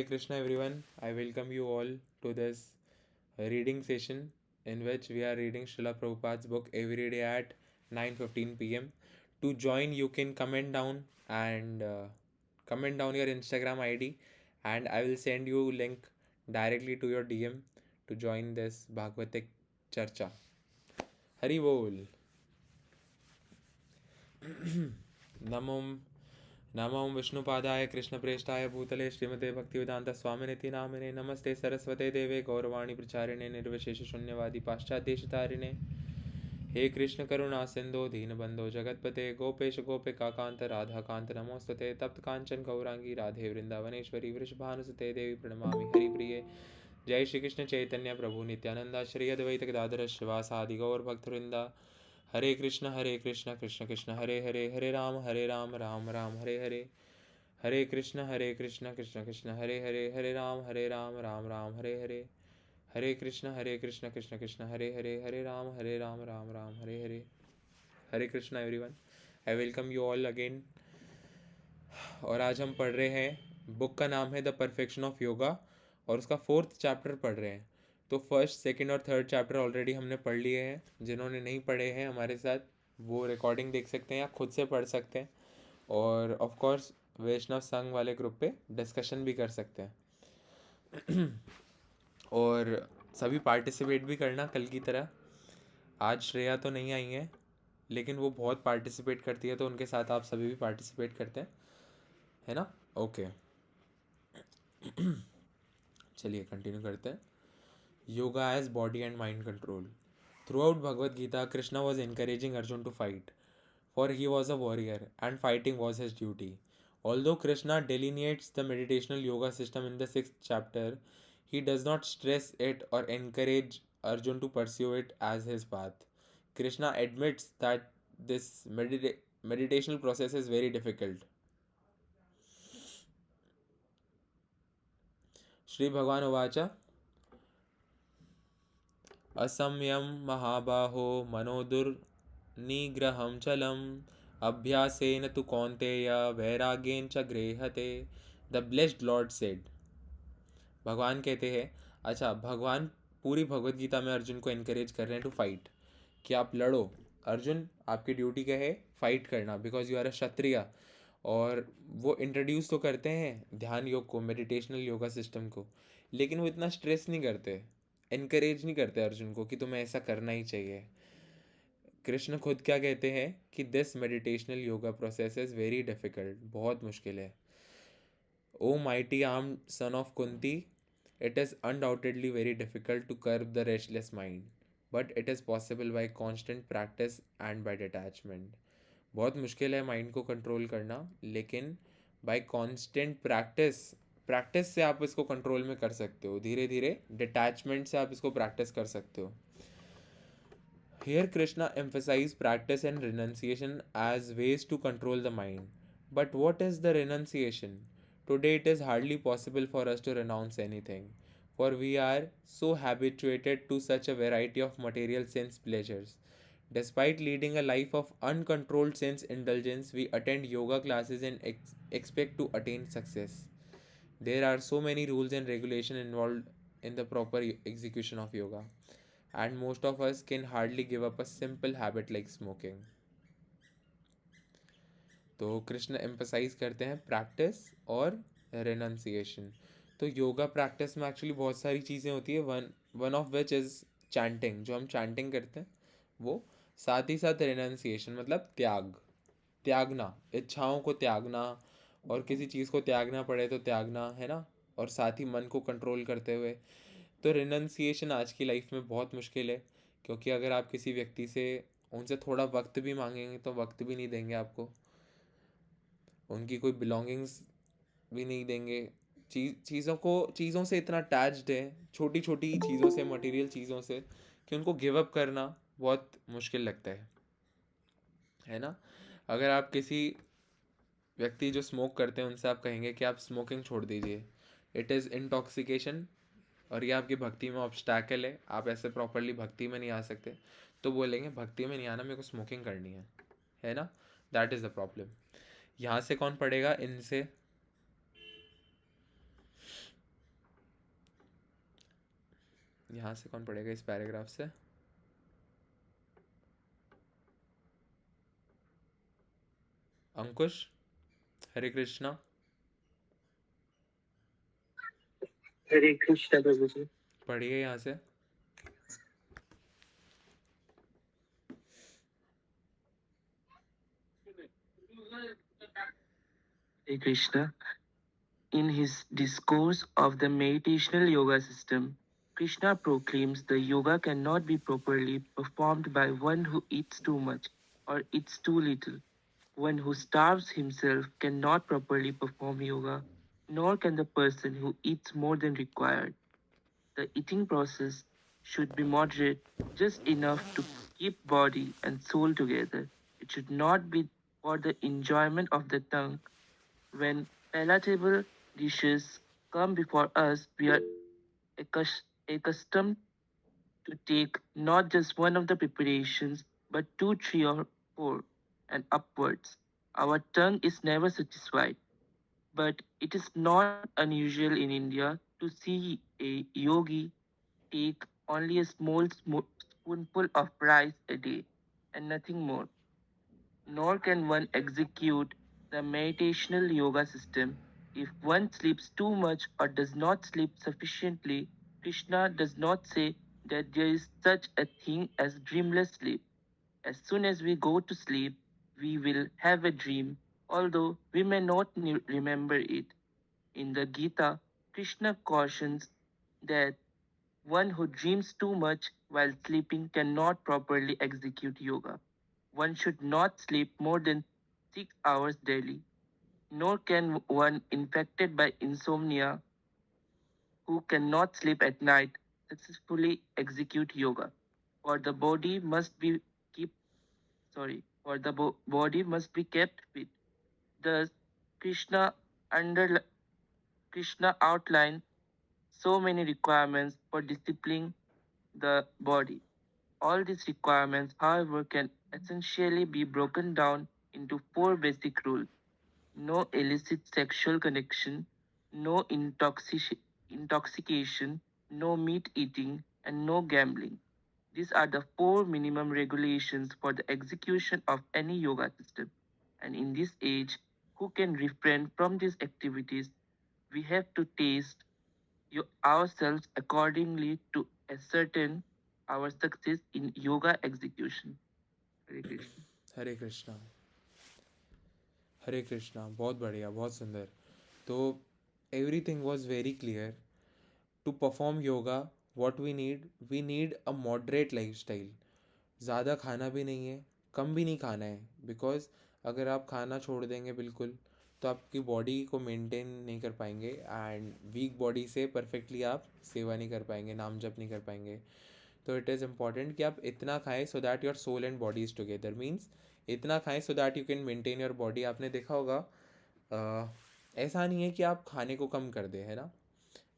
Hare Krishna everyone, I welcome you all to this reading session in which we are reading Srila Prabhupada's book every day at 9:15 p.m. To join, you can comment down and comment down your Instagram ID, and I will send you link directly to your DM to join this Bhagavatic Charcha. Hari Bol. Namo Namo विष्णुपादाय कृष्णप्रेष्ठाय भूतले श्रीमते भक्तिवेदांत स्वामिनिति नामिने नमस्ते सरस्वते देवे गौरवाणी प्रचारिणे निर्विशेष शून्यवादी पाश्चात्यदेशतारिणे हे कृष्ण करुणा सिंधो दीनबंधो जगतपते गोपेश गोपिका कांत राधा कांत नमोस्तुते तप्त कांचन गौरांगी राधे वृंदावनेश्वरी वृषभानुसुते देवी प्रणमामि हरिप्रिये जय श्री कृष्ण चैतन्य प्रभु नित्यानंदा श्री अद्वैत गदाधर शिवासादि गौर भक्तवृंदा Hare Krishna Krishna Krishna Hare Hare Hare Rama Rama Rama Hare Hare Hare Krishna Krishna Krishna Hare Hare Rama Rama Hare Hare Hare Krishna Krishna Krishna Hare Rama Rama Hare Hare Hare Krishna everyone, I welcome you all again. और आज हम पढ़ रहे हैं, बुक का नाम है द परफेक्शन ऑफ योगा और उसका 4th चैप्टर पढ़ रहे हैं। तो फर्स्ट, सेकंड और थर्ड चैप्टर ऑलरेडी हमने पढ़ लिए हैं। जिन्होंने नहीं पढ़े हैं हमारे साथ, वो रिकॉर्डिंग देख सकते हैं या खुद से पढ़ सकते हैं। और ऑफ कोर्स वैष्णव संघ वाले ग्रुप पे डिस्कशन भी कर सकते हैं। और सभी पार्टिसिपेट भी करना कल की तरह। आज श्रेया तो नहीं आई है, लेकिन वो बहुत पार्टिसिपेट करती है, तो उनके साथ आप सभी भी पार्टिसिपेट करते हैं, है ना? ओके, चलिए कंटिन्यू करते हैं। Yoga as body and mind control. Throughout Bhagavad Gita, Krishna was encouraging Arjun to fight, for he was a warrior and fighting was his duty. Although Krishna delineates the meditational yoga system in the 6th chapter, he does not stress it or encourage Arjun to pursue it as his path. Krishna admits that this meditational process is very difficult. Shri भगवान उवाच असंयम महाबाहो मनोदुर्निग्रहं चलम् अभ्यासेन तु कौन्तेय वैराग्येन च गृह्यते। The blessed Lord said. भगवान कहते हैं, अच्छा, भगवान पूरी भगवत गीता में अर्जुन को इनकरेज कर रहे हैं टू फाइट, कि आप लड़ो। अर्जुन, आपकी ड्यूटी क्या है? फाइट करना, बिकॉज यू आर अ क्षत्रिय। और वो इंट्रोड्यूस तो करते हैं ध्यान योग को, मेडिटेशनल योगा सिस्टम को, लेकिन वो इतना स्ट्रेस नहीं करते, इनकरेज नहीं करते अर्जुन को कि तुम्हें ऐसा करना ही चाहिए। कृष्ण खुद क्या कहते हैं कि this meditational yoga process is very difficult, बहुत मुश्किल है। O mighty armed son of Kunti, it is undoubtedly very difficult to curb the restless mind, but it is possible by constant practice and by detachment. बहुत मुश्किल है mind को control करना, लेकिन by constant practice से आप इसको कंट्रोल में कर सकते हो। धीरे धीरे डिटैचमेंट से आप इसको प्रैक्टिस कर सकते हो। Here Krishna emphasized practice and renunciation as ways to control the mind. But what is the renunciation? Today it is hardly possible for us to renounce anything, for we are so habituated to such a variety of material sense pleasures. Despite leading a life of uncontrolled sense indulgence, we attend yoga classes and expect to attain success. There are so many rules and regulation involved in the proper execution of yoga, and most of us can hardly give up a simple habit like smoking. तो Krishna emphasise करते हैं practice और renunciation. तो yoga practice में actually बहुत सारी चीज़ें होती है। One of which is chanting, जो हम चैंटिंग करते हैं वो। साथ ही साथ रेनन्सिएशन मतलब त्यागना, इच्छाओं को त्यागना, और किसी चीज़ को त्यागना पड़े तो त्यागना, है ना? और साथ ही मन को कंट्रोल करते हुए। तो रिनन्सिएशन आज की लाइफ में बहुत मुश्किल है, क्योंकि अगर आप किसी व्यक्ति से उनसे थोड़ा वक्त भी मांगेंगे तो वक्त भी नहीं देंगे आपको, उनकी कोई बिलोंगिंग्स भी नहीं देंगे। चीज़ों से इतना अटैच्ड है, छोटी छोटी चीज़ों से, मटेरियल चीज़ों से, कि उनको गिव अप करना बहुत मुश्किल लगता है ना? अगर आप किसी व्यक्ति जो स्मोक करते हैं उनसे आप कहेंगे कि आप स्मोकिंग छोड़ दीजिए, इट इज़ इंटॉक्सिकेशन, और ये आपकी भक्ति में ऑब्स्टैकल है, आप ऐसे प्रॉपरली भक्ति में नहीं आ सकते, तो बोलेंगे भक्ति में नहीं आना, मेरे को स्मोकिंग करनी है ना? That is the problem. यहाँ से कौन पढ़ेगा? इनसे यहाँ से कौन पढ़ेगा इस पैराग्राफ से? अंकुश, हरे कृष्णा। हरे कृष्ण प्रभु जी। पढ़िए यहाँ से। Hare Krishna. In his discourse of the meditational yoga system, Krishna proclaims the yoga cannot be properly performed by one who eats too much or eats too little. One who starves himself cannot properly perform yoga, nor can the person who eats more than required. The eating process should be moderate, just enough to keep body and soul together. It should not be for the enjoyment of the tongue. When palatable dishes come before us, we are accustomed to take not just one of the preparations, but two, three, or four, and upwards. Our tongue is never satisfied, but it is not unusual in India to see a yogi take only a small spoonful of rice a day and nothing more. Nor can one execute the meditational yoga system if one sleeps too much or does not sleep sufficiently. Krishna does not say that there is such a thing as dreamless sleep. As soon as we go to sleep, we will have a dream, although we may not remember it. In the Gita, Krishna cautions that one who dreams too much while sleeping cannot properly execute yoga. One should not sleep more than 6 hours daily, nor can one infected by insomnia who cannot sleep at night successfully execute yoga. For the body must be keep for the body must be kept fit. Thus, Krishna under Krishna outlined so many requirements for disciplining the body. All these requirements, however, can essentially be broken down into four basic rules: no illicit sexual connection, no intoxication, no meat eating, and no gambling. These are the four minimum regulations for the execution of any yoga system. And in this age, who can refrain from these activities? We have to taste ourselves accordingly to ascertain our success in yoga execution. Hare Krishna. हरे कृष्णा, हरे कृष्णा। बहुत बढ़िया, बहुत सुंदर। तो everything was very clear. To perform yoga, what we need a moderate life style. ज़्यादा खाना भी नहीं है, कम भी नहीं खाना है, बिकॉज अगर आप खाना छोड़ देंगे बिल्कुल, तो आपकी बॉडी को मेंटेन नहीं कर पाएंगे, एंड वीक बॉडी से परफेक्टली आप सेवा नहीं कर पाएंगे, नाम जप नहीं कर पाएंगे। तो इट इज़ इम्पॉर्टेंट कि आप इतना खाएं so that your soul and body is together. Means इतना खाएं so that you can maintain your body. आपने देखा होगा, ऐसा नहीं है कि आप खाने को कम कर दें, है ना।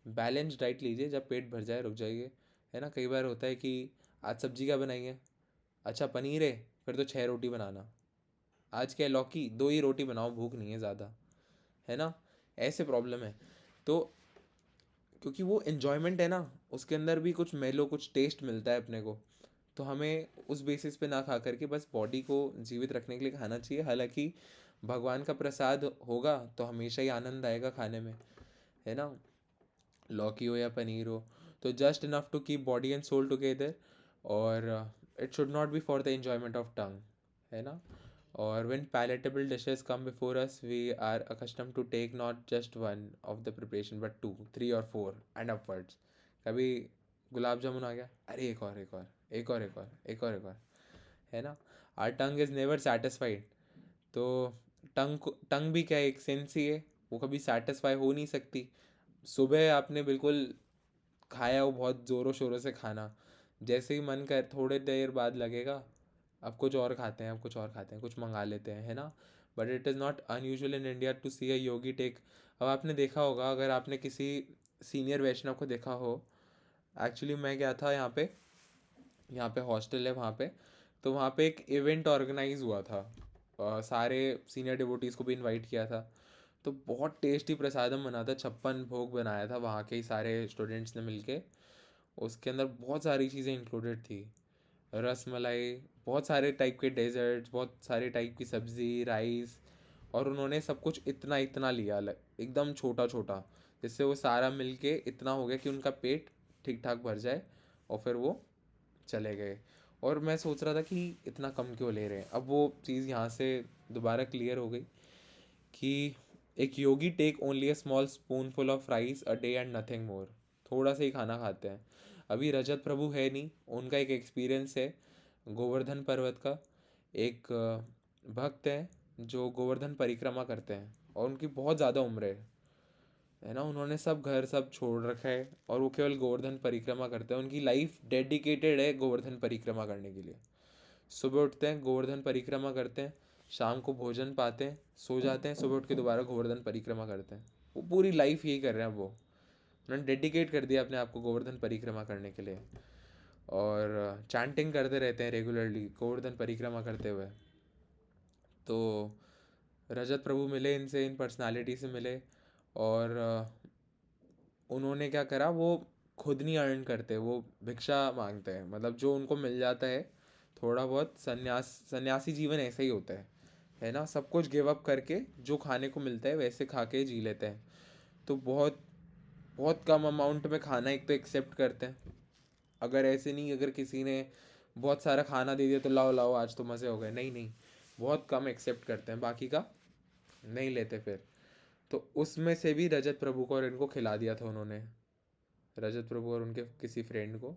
बैलेंस डाइट लीजिए, जब पेट भर जाए रुक जाइए, है ना। कई बार होता है कि आज सब्जी क्या बनाई है, अच्छा पनीर है, फिर तो 6 रोटी बनाना। आज क्या है, लौकी, 2 ही रोटी बनाओ, भूख नहीं है ज़्यादा, है ना। ऐसे प्रॉब्लम है। तो क्योंकि वो इन्जॉयमेंट है ना, उसके अंदर भी कुछ मेलो, कुछ टेस्ट मिलता है अपने को। तो हमें उस बेसिस पे ना खा करके बस बॉडी को जीवित रखने के लिए खाना चाहिए। हालांकि भगवान का प्रसाद होगा तो हमेशा ही आनंद आएगा खाने में, है ना। लौकी हो या पनीर हो, तो just enough to keep body and soul together. और it should not be for the enjoyment of tongue, है ना। और when palatable dishes come before us, we are accustomed to take not just one of the preparation but two, three or four and upwards. कभी गुलाब जामुन आ गया, अरे एक और, एक और, एक और, एक और, एक और, एक और, है ना। our tongue is never satisfied। तो टंग भी क्या है, एक सेंस ही है, वो कभी सेटिस्फाई हो नहीं सकती। सुबह आपने बिल्कुल खाया हो बहुत ज़ोरों शोरों से खाना, जैसे ही मन कर थोड़े देर बाद लगेगा अब कुछ और खाते हैं, अब कुछ और खाते हैं, कुछ मंगा लेते हैं, है ना। But it is not unusual in India to see a yogi take. अब आपने देखा होगा, अगर आपने किसी सीनियर वैष्णव को देखा हो, एक्चुअली मैं गया था यहाँ पे हॉस्टल है वहाँ पे। तो वहाँ पे एक इवेंट ऑर्गेनाइज हुआ था, सारे सीनियर डिवोटीज़ को भी इनवाइट किया था। तो बहुत टेस्टी प्रसादम बना था, 56 भोग बनाया था वहाँ के ही सारे स्टूडेंट्स ने मिलके। उसके अंदर बहुत सारी चीज़ें इंक्लूडेड थी, रस मलाई, बहुत सारे टाइप के डेजर्ट्स, बहुत सारे टाइप की सब्ज़ी, राइस, और उन्होंने सब कुछ इतना इतना लिया एकदम छोटा छोटा, जिससे वो सारा मिलके इतना हो गया कि उनका पेट ठीक ठाक भर जाए, और फिर वो चले गए। और मैं सोच रहा था कि इतना कम क्यों ले रहे हैं। अब वो चीज़ यहाँ से दोबारा क्लियर हो गई कि एक yogi take only a small spoonful of rice a day and nothing more, थोड़ा सा ही खाना खाते हैं। अभी रजत प्रभु है नहीं, उनका एक एक्सपीरियंस है गोवर्धन पर्वत का। एक भक्त है जो गोवर्धन परिक्रमा करते हैं, और उनकी बहुत ज़्यादा उम्र है ना, उन्होंने सब घर सब छोड़ रखा है और वो केवल गोवर्धन परिक्रमा करते हैं। उनकी लाइफ डेडिकेटेड है गोवर्धन परिक्रमा करने के लिए। सुबह उठते हैं, गोवर्धन परिक्रमा करते हैं, शाम को भोजन पाते हैं, सो जाते हैं, सुबह उठ के दोबारा गोवर्धन परिक्रमा करते हैं। वो पूरी लाइफ यही कर रहे हैं। वो उन्होंने डेडिकेट कर दिया अपने आप को गोवर्धन परिक्रमा करने के लिए, और चैंटिंग करते रहते हैं रेगुलरली गोवर्धन परिक्रमा करते हुए। तो रजत प्रभु मिले इनसे, इन पर्सनालिटी से मिले, और उन्होंने क्या करा, वो खुद नहीं अर्न करते, वो भिक्षा मांगते हैं। मतलब जो उनको मिल जाता है थोड़ा बहुत, सन्यासी जीवन ऐसा ही होता है ना, सब कुछ गिव अप करके जो खाने को मिलता है वैसे खा के जी लेते हैं। तो बहुत बहुत कम अमाउंट में खाना एक तो एक्सेप्ट करते हैं। अगर ऐसे नहीं, अगर किसी ने बहुत सारा खाना दे दिया तो लाओ लाओ आज तो मज़े हो गए, नहीं नहीं, बहुत कम एक्सेप्ट करते हैं, बाकी का नहीं लेते फिर। तो उसमें से भी रजत प्रभु को और इनको खिला दिया था उन्होंने, रजत प्रभु और उनके किसी फ्रेंड को।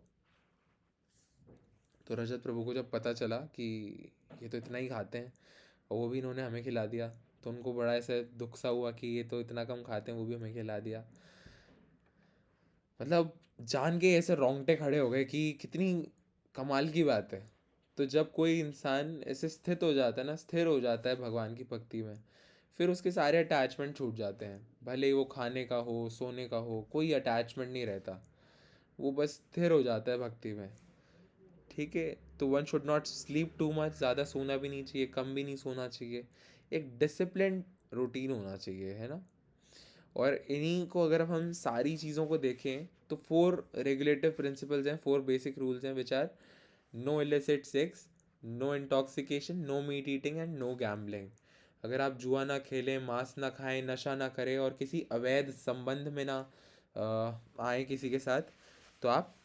तो रजत प्रभु को जब पता चला कि ये तो इतना ही खाते हैं और वो भी इन्होंने हमें खिला दिया, तो उनको बड़ा ऐसा दुख सा हुआ कि ये तो इतना कम खाते हैं, वो भी हमें खिला दिया। मतलब जान के ऐसे रोंगटे खड़े हो गए कि कितनी कमाल की बात है। तो जब कोई इंसान ऐसे स्थित हो जाता है ना, स्थिर हो जाता है भगवान की भक्ति में, फिर उसके सारे अटैचमेंट छूट जाते हैं। भले ही वो खाने का हो, सोने का हो, कोई अटैचमेंट नहीं रहता, वो बस स्थिर हो जाता है भक्ति में। ठीक है, तो one should not sleep too much, ज़्यादा सोना भी नहीं चाहिए, कम भी नहीं सोना चाहिए। एक डिसिप्लिन रूटीन होना चाहिए, है ना। और इन्हीं को अगर हम सारी चीज़ों को देखें तो 4 रेगुलेटिव प्रिंसिपल्स हैं, 4 बेसिक रूल्स हैं, which are no illicit sex, no intoxication, no meat eating and no gambling. अगर आप जुआ ना खेलें, मांस ना खाएं, नशा ना करें और किसी अवैध संबंध में ना आए किसी के साथ, तो आप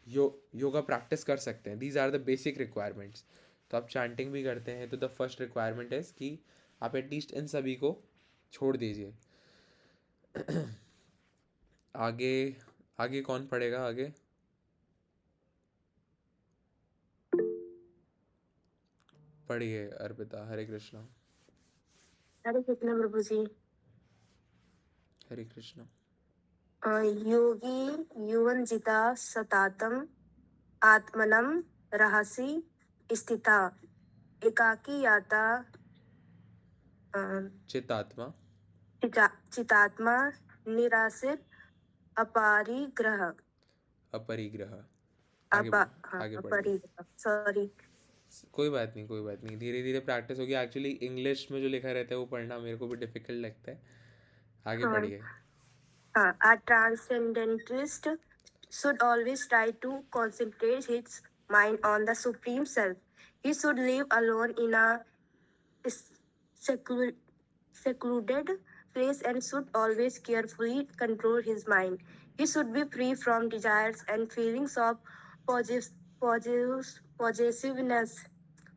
योगा प्रैक्टिस कर सकते हैं। These are the basic requirements. तो आप चैंटिंग भी करते हैं तो द फर्स्ट रिक्वायरमेंट है कि आप एटलीस्ट इन सभी को छोड़ दीजिए। आगे आगे कौन पढ़ेगा आगे? पढ़िए अर्पिता। हरे कृष्णा। हरे कृष्ण प्रभु जी। हरे कृष्णा। योगी युवन जिता सतातम आत्मनम रहसि स्थिता एकाकी याता चितात्मा चितात्मा निरासित अपरिग्रह अपरिग्रह। अप आगे पढ़िए। अपरिग्रह, सॉरी। कोई बात नहीं, कोई बात नहीं, धीरे धीरे प्रैक्टिस होगी। एक्चुअली इंग्लिश में जो लिखा रहता है वो पढ़ना मेरे को भी डिफिकल्ट लगता है। आगे हाँ पढ़िए। हाँ, a transcendentalist should always try to concentrate his mind on the supreme self. He should live alone in a secluded place and should always carefully control his mind. He should be free from desires and feelings of possessiveness.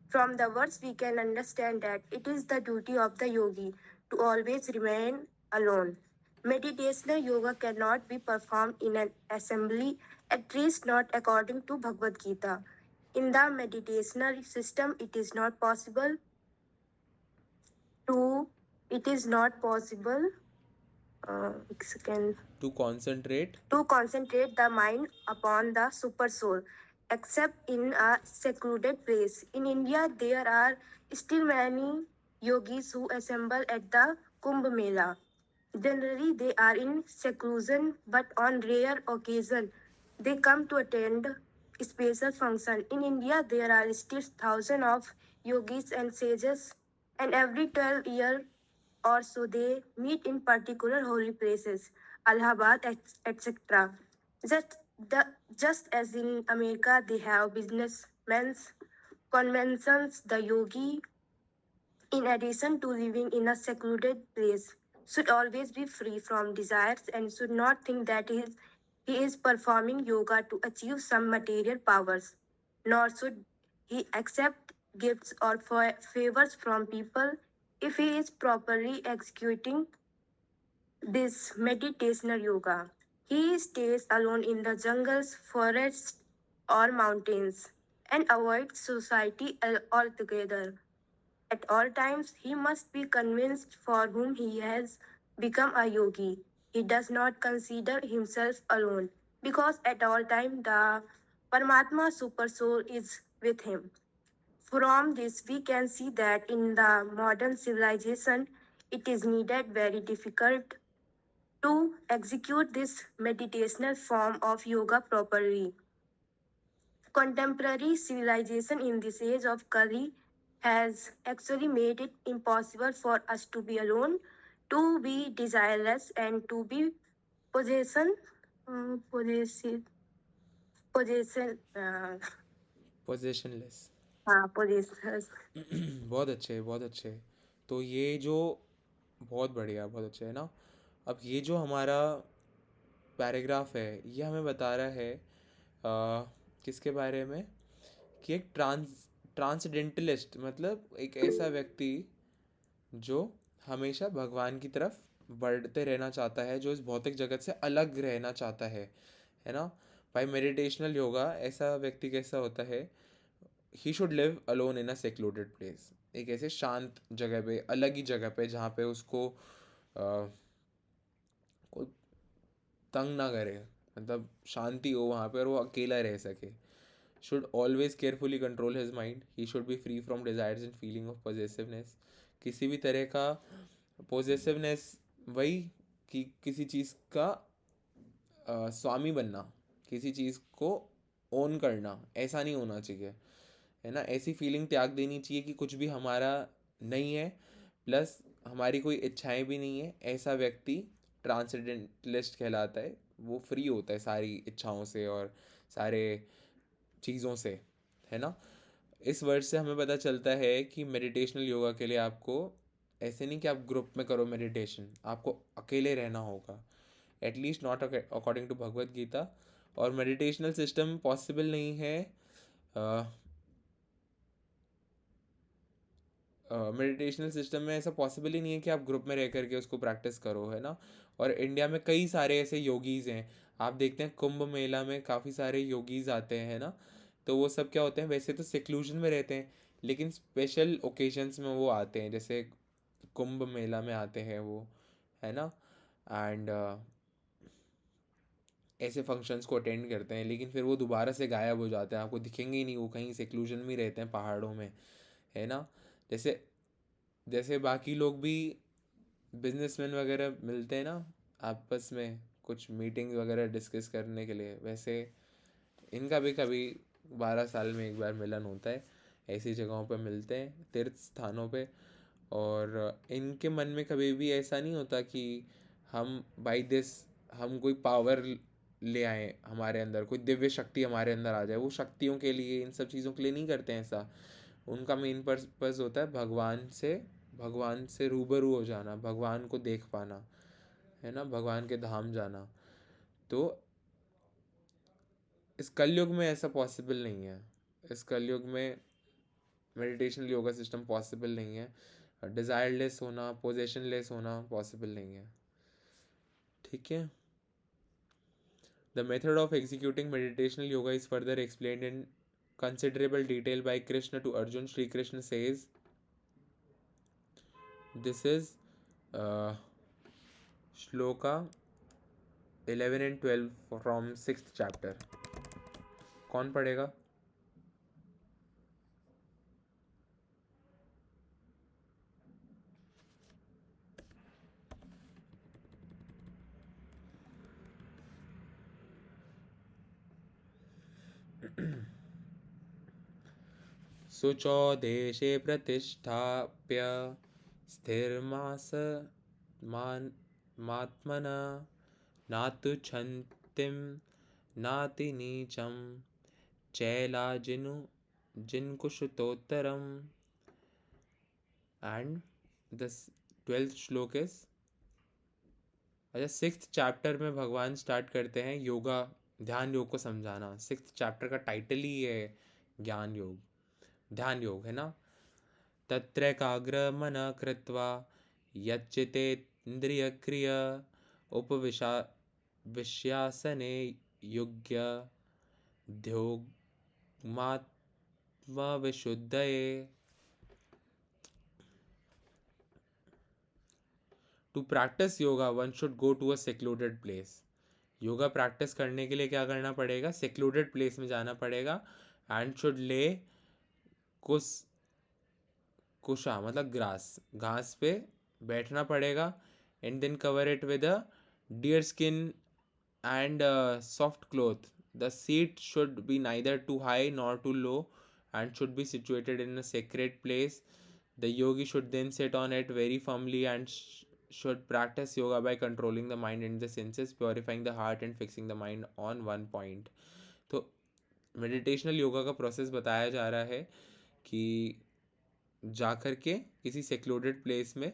From the words, we can understand that it is the duty of the yogi to always remain alone. Meditational yoga cannot be performed in an assembly, at least not according to Bhagavad Gita. In the meditational system, it is not possible to to concentrate to concentrate the mind upon the super soul, except in a secluded place. In India, there are still many yogis who assemble at the Kumbh Mela. Generally, they are in seclusion, but on rare occasion, they come to attend special function. In India, there are still thousands of yogis and sages, and every 12 years or so they meet in particular holy places, Allahabad, etc. Just Just as in America, they have businessmen's conventions, the yogi, in addition to living in a secluded place, should always be free from desires and should not think that he is performing yoga to achieve some material powers, nor should he accept gifts or favors from people if he is properly executing this meditational yoga. He stays alone in the jungles, forests, or mountains and avoids society altogether. At all times, he must be convinced for whom he has become a yogi. He does not consider himself alone because at all times the Paramatma Super Soul is with him. From this, we can see that in the modern civilization, it is needed very difficult to execute this meditational form of yoga properly. Contemporary civilization in this age of Kali has actually made it impossible for us to be alone, to be desireless, and to be possession, possessive, possession, पोजेशनलेस। possessors. बहुत अच्छे, बहुत अच्छे। तो ये जो बहुत बढ़िया, बहुत अच्छे है ना। अब ये जो हमारा पैराग्राफ है, ये हमें बता रहा है किसके बारे में, कि एक ट्रांसडेंटलिस्ट, मतलब एक ऐसा व्यक्ति जो हमेशा भगवान की तरफ बढ़ते रहना चाहता है, जो इस भौतिक जगत से अलग रहना चाहता है ना। भाई मेडिटेशनल योगा, ऐसा व्यक्ति कैसा होता है, he should live alone in a secluded place, एक ऐसे शांत जगह पे, अलग ही जगह पे, जहाँ पे उसको कोई तंग ना करे, मतलब शांति हो वहाँ पे और वो अकेला रह सके। Should always carefully control his mind, he should be free from desires and feeling of possessiveness. किसी भी तरह का पॉजेसिवनेस, वही कि किसी चीज़ का स्वामी बनना, किसी चीज़ को ओन करना, ऐसा नहीं होना चाहिए, है ना। ऐसी फीलिंग त्याग देनी चाहिए कि कुछ भी हमारा नहीं है, प्लस हमारी कोई इच्छाएं भी नहीं है। ऐसा व्यक्ति ट्रांसेंडेंटलिस्ट कहलाता है। वो फ्री होता है सारी इच्छाओं से और सारे चीज़ों से, है ना। इस वर्ड से हमें पता चलता है कि मेडिटेशनल योगा के लिए आपको ऐसे नहीं कि आप ग्रुप में करो मेडिटेशन, आपको अकेले रहना होगा, at least not according to Bhagavad Gita. और मेडिटेशनल सिस्टम पॉसिबल नहीं है, मेडिटेशनल सिस्टम में ऐसा पॉसिबल ही नहीं है कि आप ग्रुप में रह करके उसको प्रैक्टिस करो, है ना। और इंडिया में कई सारे ऐसे योगीज़ हैं, आप देखते हैं कुंभ मेला में काफ़ी सारे योगीज़ आते हैं, ना। तो वो सब क्या होते हैं, वैसे तो सिक्लूजन में रहते हैं, लेकिन स्पेशल ओकेजन्स में वो आते हैं, जैसे कुंभ मेला में आते हैं वो, है ना। एंड ऐसे फंक्शंस को अटेंड करते हैं, लेकिन फिर वो दोबारा से गायब हो जाते हैं, आपको दिखेंगे ही नहीं, वो कहीं सिक्लूजन में रहते हैं पहाड़ों में, है ना। जैसे जैसे बाकी लोग भी बिजनेसमैन वगैरह मिलते हैं ना आपस में, कुछ मीटिंग वगैरह डिस्कस करने के लिए, वैसे इनका भी कभी 12 साल में एक बार मिलन होता है, ऐसी जगहों पर मिलते हैं, तीर्थ स्थानों पे। और इनके मन में कभी भी ऐसा नहीं होता कि हम बाई दिस हम कोई पावर ले आए, हमारे अंदर कोई दिव्य शक्ति हमारे अंदर आ जाए। वो शक्तियों के लिए, इन सब चीज़ों के लिए नहीं करते हैं ऐसा। उनका मेन पर्पस होता है भगवान से रूबरू हो जाना, भगवान को देख पाना, है ना, भगवान के धाम जाना। तो इस कलयुग में ऐसा पॉसिबल नहीं है। इस कलयुग में मेडिटेशनल योगा सिस्टम पॉसिबल नहीं है। डिज़ायरलेस होना, पोजेशनलेस होना पॉसिबल नहीं है, ठीक है। The method of executing meditational yoga is further explained in considerable detail by Krishna to Arjun. Shri Krishna says, this is shloka 11 and 12 from 6th chapter. कौन पढ़ेगा? शुचौ देशे प्रतिष्ठाप्य स्थिरमास मात्मना नातु छन्तिं नाति नीचम चैला जिनकुशतोत्तरम. एंड द 12th श्लोक इज, अच्छा 6th चैप्टर में भगवान start करते हैं योगा, ध्यान योग को समझाना. 6th चैप्टर का टाइटल ही है ज्ञान योग, ध्यान योग, है ना. तत्रैकाग्रमनः कृत्वा यच्चितेन्द्रियक्रिय उपविश्यासने युज्य ध्योग्मात्मविशुद्धये. To practice yoga one should go to a secluded place. Yoga practice करने के लिए क्या करना पड़ेगा, सेक्लूडेड प्लेस में जाना पड़ेगा. एंड शुड ले कुशा मतलब ग्रास, घास पे बैठना पड़ेगा. And then cover it with a deer skin and soft cloth. The seat should be neither too high nor too low and should be situated in a sacred place. The yogi should then sit on it very firmly and should practice yoga by controlling the mind and the senses, purifying the heart and fixing the mind on one point. तो meditational yoga का process बताया जा रहा है कि जाकर के किसी सेक्लूडेड प्लेस में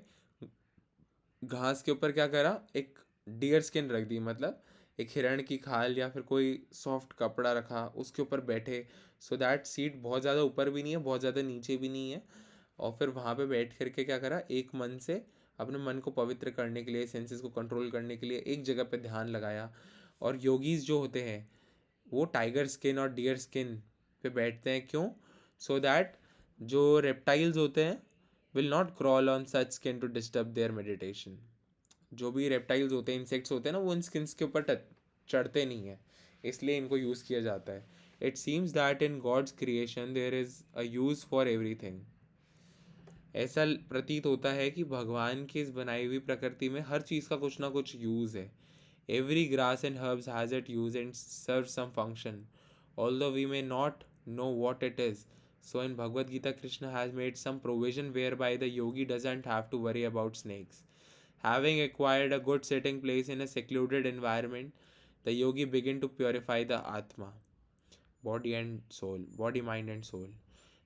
घास के ऊपर क्या करा, एक डियर स्किन रख दी, मतलब एक हिरण की खाल या फिर कोई सॉफ्ट कपड़ा रखा, उसके ऊपर बैठे. सो दैट सीट बहुत ज़्यादा ऊपर भी नहीं है, बहुत ज़्यादा नीचे भी नहीं है. और फिर वहाँ पे बैठ करके क्या करा, एक मन से अपने मन को पवित्र करने के लिए, सेंसेस को कंट्रोल करने के लिए एक जगह पे ध्यान लगाया. और योगीज जो होते हैं वो टाइगर स्किन और डियर स्किन पे बैठते हैं. क्यों? सो दैट जो रेप्टाइल्स होते हैं will not crawl on such skin to disturb their meditation. जो भी रेप्टाइल्स होते हैं, इंसेक्ट्स होते हैं ना, वो इन स्किन्स के ऊपर चढ़ते नहीं है, इसलिए इनको यूज़ किया जाता है. It seems that in God's creation there is a use for everything. ऐसा प्रतीत होता है कि भगवान की इस बनाई हुई प्रकृति में हर चीज़ का कुछ ना कुछ यूज़ है. Every grass and herbs has it use and serve some function, although we may not know what it is. So in Bhagavad Gita, Krishna has made some provision whereby the yogi doesn't have to worry about snakes. Having acquired a good sitting place in a secluded environment, the yogi begin to purify the Atma, body and soul, body, mind and soul.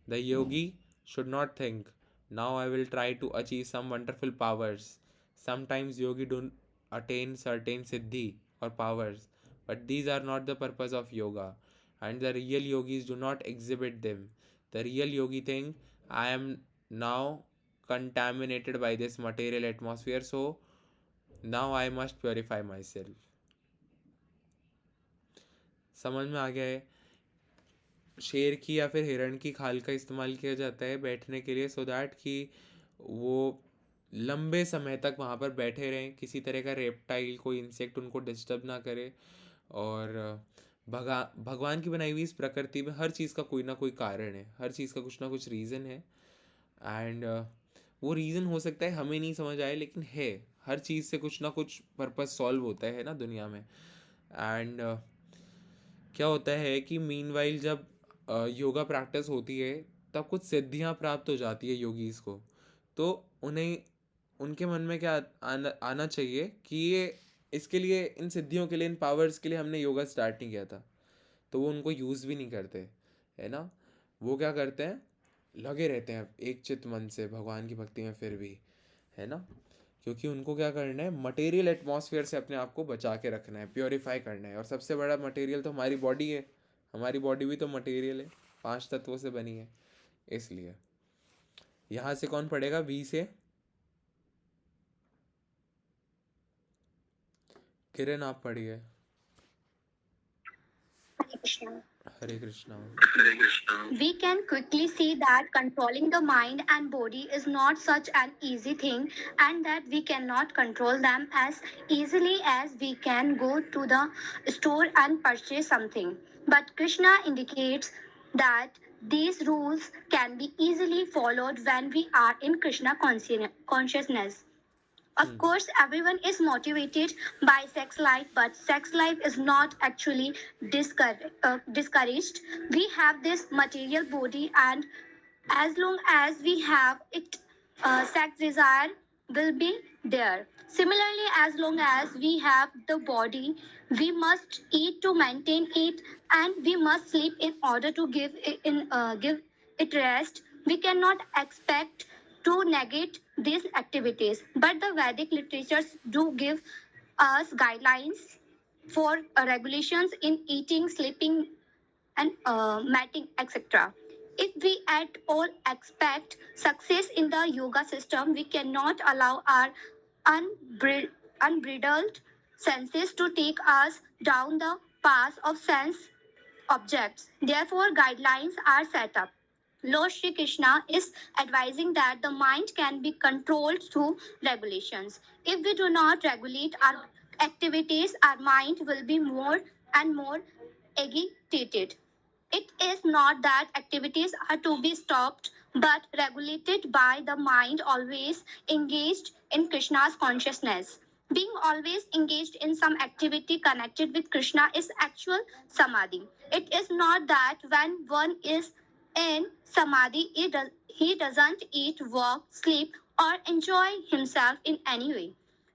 The yogi should not think, now I will try to achieve some wonderful powers. Sometimes yogi don't attain certain siddhi or powers, but these are not the purpose of yoga, and the real yogis do not exhibit them. The real yogi think, I am now contaminated by this material atmosphere, so now I must purify myself. समझ में आ गया है? शेर की या फिर हिरण की खाल का इस्तेमाल किया जाता है बैठने के लिए, सो दैट कि वो लंबे समय तक वहाँ पर बैठे रहें, किसी तरह का रेप्टाइल, कोई इंसेक्ट उनको डिस्टर्ब ना करे. और भगवान की बनाई हुई इस प्रकृति में हर चीज़ का कोई ना कोई कारण है, हर चीज़ का कुछ ना कुछ रीज़न है. एंड वो रीज़न हो सकता है हमें नहीं समझ आए, लेकिन है, हर चीज़ से कुछ ना कुछ पर्पस सॉल्व होता है ना दुनिया में. एंड क्या होता है कि मीनवाइल जब योगा प्रैक्टिस होती है तब कुछ सिद्धियाँ प्राप्त हो जाती है योगीज़ को. तो उन्हें उनके मन में क्या आना चाहिए कि ये इसके लिए, इन सिद्धियों के लिए, इन पावर्स के लिए हमने योगा स्टार्ट नहीं किया था. तो वो उनको यूज़ भी नहीं करते, है ना. वो क्या करते हैं, लगे रहते हैं एक चित्त मन से भगवान की भक्ति में फिर भी, है ना. क्योंकि उनको क्या करना है, मटेरियल एटमॉस्फेयर से अपने आप को बचा के रखना है, प्योरीफाई करना है. और सबसे बड़ा मटेरियल तो हमारी बॉडी है, हमारी बॉडी भी तो मटेरियल है, 5 तत्वों से बनी है. इसलिए यहाँ से कौन पढ़ेगा, वी से किरण आप पढ़िए. Hare Krishna. Hare Krishna. We can quickly see that controlling the mind and body is not such an easy thing, and that we cannot control them as easily as we can go to the store and purchase something. But Krishna indicates that these rules can be easily followed when we are in Krishna consciousness. Of course, everyone is motivated by sex life, but sex life is not actually discouraged. We have this material body, and as long as we have it, sex desire will be there. Similarly, as long as we have the body, we must eat to maintain it, and we must sleep in order to give it rest. We cannot expect to negate these activities, but the Vedic literatures do give us guidelines for regulations in eating, sleeping, and matting, etc. If we at all expect success in the yoga system, we cannot allow our unbridled senses to take us down the path of sense objects. Therefore, guidelines are set up. Lord Shri Krishna is advising that the mind can be controlled through regulations. If we do not regulate our activities, our mind will be more and more agitated. It is not that activities are to be stopped but regulated by the mind always engaged in Krishna's consciousness. Being always engaged in some activity connected with Krishna is actual samadhi. It is not that when one is in samadhi, he doesn't eat, work, sleep, or enjoy himself in any way.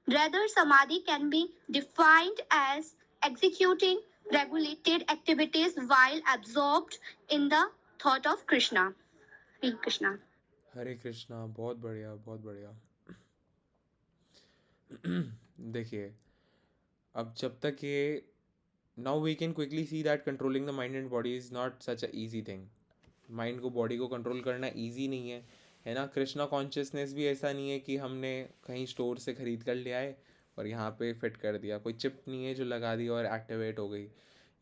Rather, samadhi can be defined as executing regulated activities while absorbed in the thought of Krishna. Hare Krishna. हरे कृष्णा, बहुत बढ़िया, बहुत बढ़िया। देखिए, अब जब तक ये now we can quickly see that controlling the mind and body is not such a easy thing. Mind को, बॉडी को कंट्रोल करना ईजी नहीं है ना। कृष्णा कॉन्शियसनेस भी ऐसा नहीं है कि हमने कहीं स्टोर से ख़रीद कर ले आए और यहाँ पे फिट कर दिया, कोई चिप नहीं है जो लगा दी और एक्टिवेट हो गई।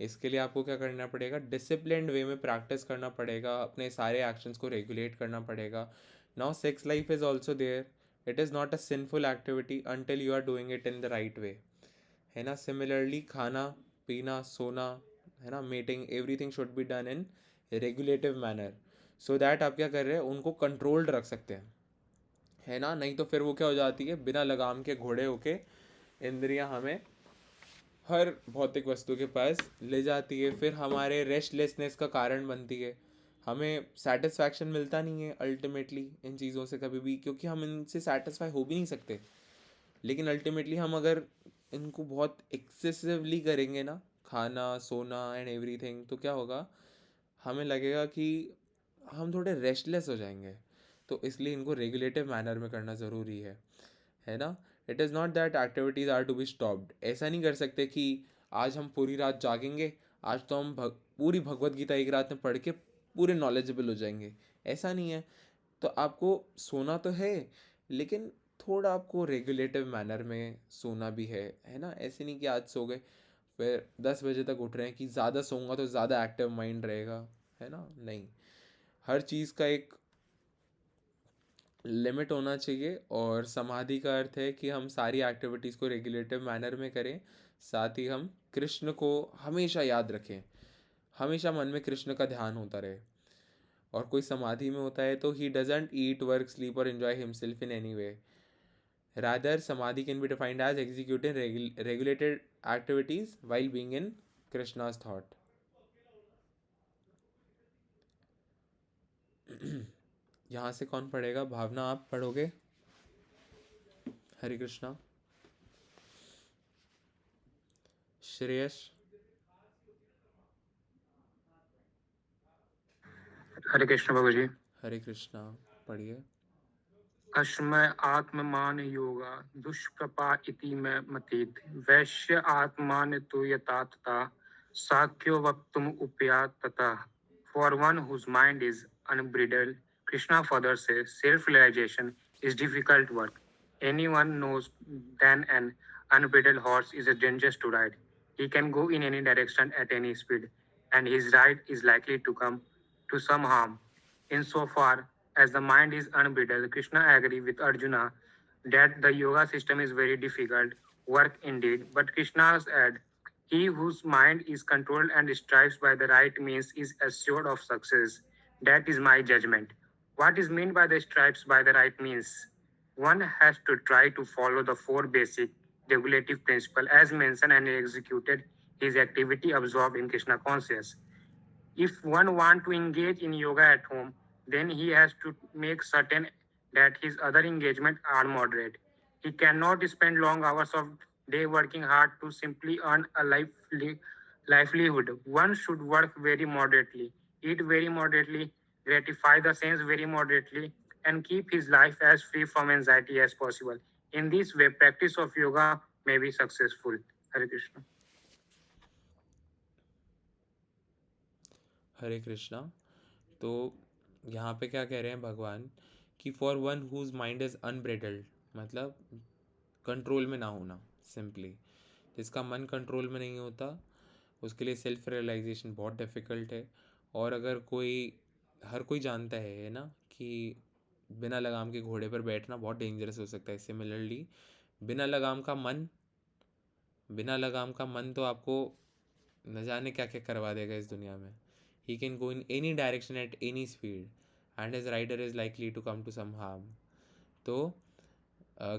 इसके लिए आपको क्या करना पड़ेगा, डिसिप्लिन्ड वे में प्रैक्टिस करना पड़ेगा, अपने सारे एक्शंस को रेगुलेट करना पड़ेगा। Now sex life is also there, it is not a sinful activity until you are doing it in the right way, है ना। सिमिलरली खाना पीना सोना, है ना, meeting, everything should be done in regulative manner, so that आप क्या कर रहे हैं, उनको कंट्रोल्ड रख सकते हैं, है ना। नहीं तो फिर वो क्या हो जाती है, बिना लगाम के घोड़े होके इंद्रियां हमें हर भौतिक वस्तु के पास ले जाती है, फिर हमारे रेस्टलेसनेस का कारण बनती है। हमें सेटिस्फैक्शन मिलता नहीं है अल्टीमेटली इन चीज़ों से कभी भी, क्योंकि हम इनसे सेटिस्फाई हो भी नहीं सकते। लेकिन अल्टीमेटली हम अगर इनको बहुत एक्सेसिवली करेंगे ना, खाना सोना एंड एवरीथिंग, तो क्या होगा, हमें लगेगा कि हम थोड़े रेस्टलेस हो जाएंगे। तो इसलिए इनको रेगुलेटिव मैनर में करना ज़रूरी है ना। It is not that activities are to be stopped. ऐसा नहीं कर सकते कि आज हम पूरी रात जागेंगे, आज तो हम पूरी भगवत गीता एक रात में पढ़ के पूरे नॉलेजेबल हो जाएंगे, ऐसा नहीं है। तो आपको सोना तो है, लेकिन थोड़ा आपको रेगुलेटिव मैनर में सोना भी है ना। ऐसे नहीं कि आज सो गए फिर 10 बजे तक उठ रहे हैं कि ज़्यादा सोऊंगा तो ज़्यादा एक्टिव माइंड रहेगा, है ना। नहीं, हर चीज़ का एक लिमिट होना चाहिए। और समाधि का अर्थ है कि हम सारी एक्टिविटीज़ को रेगुलेटिव मैनर में करें, साथ ही हम कृष्ण को हमेशा याद रखें, हमेशा मन में कृष्ण का ध्यान होता रहे। और कोई समाधि में होता है तो he doesn't eat work sleep और enjoy himself in any way. Rather, samadhi can be defined as executing regulated activities while being in Krishna's thought. यहाँ से कौन पढ़ेगा, भावना आप पढ़ोगे? हरे कृष्णा। श्रेयस। हरे कृष्ण बाबू जी। हरे कृष्णा, पढ़िए। अश्मय आत्ममान योगा दुष्प्रपा इति में मतीत वैश्य आत्मान तु यथातथा साख्यो वक्तुम उपयात तथा for one whose mind is unbridled. Krishna further says self-realization is difficult work. Anyone knows that an unbridled horse is dangerous to ride. He can go in any direction at any speed, and his ride is likely to come to some harm. Insofar as the mind is unbridled, Krishna agrees with Arjuna that the yoga system is very difficult work indeed. But Krishna adds, he whose mind is controlled and strives by the right means is assured of success. That is my judgment. What is meant by the strives by the right means? One has to try to follow the four basic regulative principles as mentioned and executed his activity absorbed in Krishna consciousness. If one want to engage in yoga at home, then he has to make certain that his other engagement are moderate. He cannot spend long hours of day working hard to simply earn a livelihood. One should work very moderately, eat very moderately, gratify the sense very moderately, and keep his life as free from anxiety as possible. In this way, practice of yoga may be successful. Hare Krishna. हरे कृष्णा। तो यहाँ पे क्या कह रहे हैं भगवान कि for one whose mind is unbridled, मतलब कंट्रोल में ना होना, सिंपली जिसका मन कंट्रोल में नहीं होता उसके लिए सेल्फ रियलाइजेशन बहुत डिफ़िकल्ट है। और अगर कोई, हर कोई जानता है ना कि बिना लगाम के घोड़े पर बैठना बहुत डेंजरस हो सकता है। सिमिलरली बिना लगाम का मन, बिना लगाम का मन तो आपको न जाने क्या क्या करवा देगा इस दुनिया में। He can go in any direction at any speed and his rider is likely to come to some harm. तो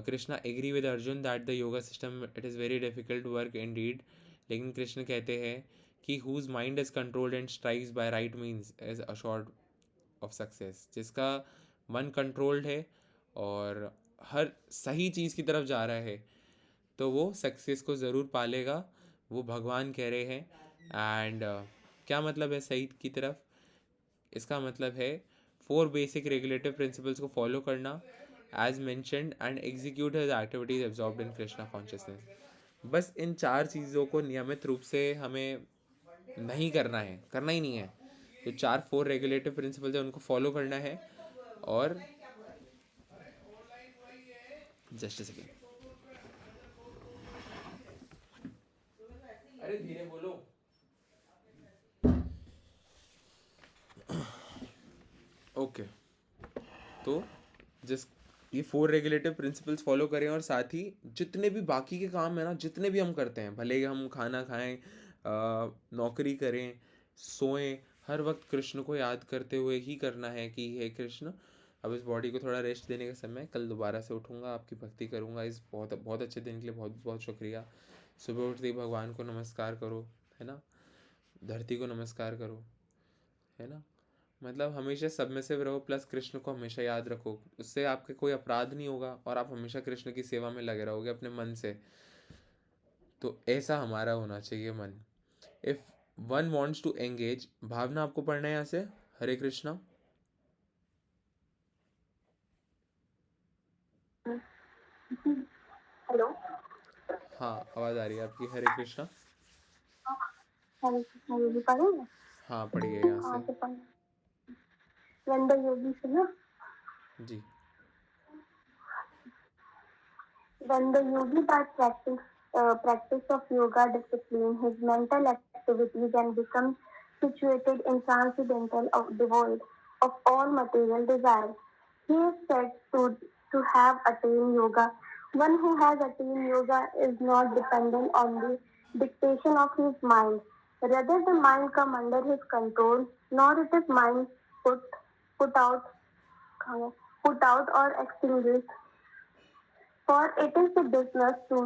Krishna agree with Arjun that the yoga system it is very difficult work indeed, लेकिन कृष्ण कहते हैं कि whose mind is controlled and strikes by right means is assured of success. जिसका मन controlled है और हर सही चीज़ की तरफ जा रहा है तो वो सक्सेस को ज़रूर पालेगा, वो भगवान कह रहे हैं। एंड क्या मतलब है सही की तरफ? इसका मतलब है 4 बेसिक रेगुलेटिव प्रिंसिपल्स को फॉलो करना as mentioned and execute his activities absorbed in Krishna consciousness. बस इन 4 चीज़ों को नियमित रूप से हमें नहीं करना है, करना ही नहीं है। जो 4 रेगुलेटिव प्रिंसिपल्स है उनको फॉलो करना है। और जस्ट सेकेंड, अरे धीरे बोलो। ओके तो जिस ये 4 रेगुलेटिव प्रिंसिपल्स फॉलो करें और साथ ही जितने भी बाकी के काम है ना, जितने भी हम करते हैं, भले ही हम खाना खाएं, नौकरी करें, सोएं, हर वक्त कृष्ण को याद करते हुए ही करना है कि हे कृष्ण अब इस बॉडी को थोड़ा रेस्ट देने का समय, कल दोबारा से उठूँगा, आपकी भक्ति करूँगा। इस बहुत बहुत अच्छे दिन के लिए बहुत बहुत शुक्रिया। सुबह उठते ही भगवान को नमस्कार करो, है ना, धरती को नमस्कार करो, है ना, मतलब हमेशा सबमिसिव रहो, प्लस कृष्ण को हमेशा याद रखो। उससे आपके कोई अपराध नहीं होगा और आप हमेशा कृष्ण की सेवा में लगे रहोगे अपने मन से। तो ऐसा हमारा होना चाहिए मन। If one wants to engage, Bhavana आपको पढ़ना है यहाँ से। हरे कृष्णा। हेलो। हाँ आवाज़ आ रही है आपकी। हरे कृष्णा। हरे कृष्णा योगी पढ़ेंगे। हाँ पढ़िए यहाँ हाँ से। तो पढ़ रंडा योगी सुनो। जी। When the yogi by practice of yoga discipline his mental activities and becomes situated in transcendental of devoid of all material desires, he is said to have attained yoga. One who has attained yoga is not dependent on the dictation of his mind. Rather, the mind come under his control, nor it is mind put put out put out or extinguished for it is the business to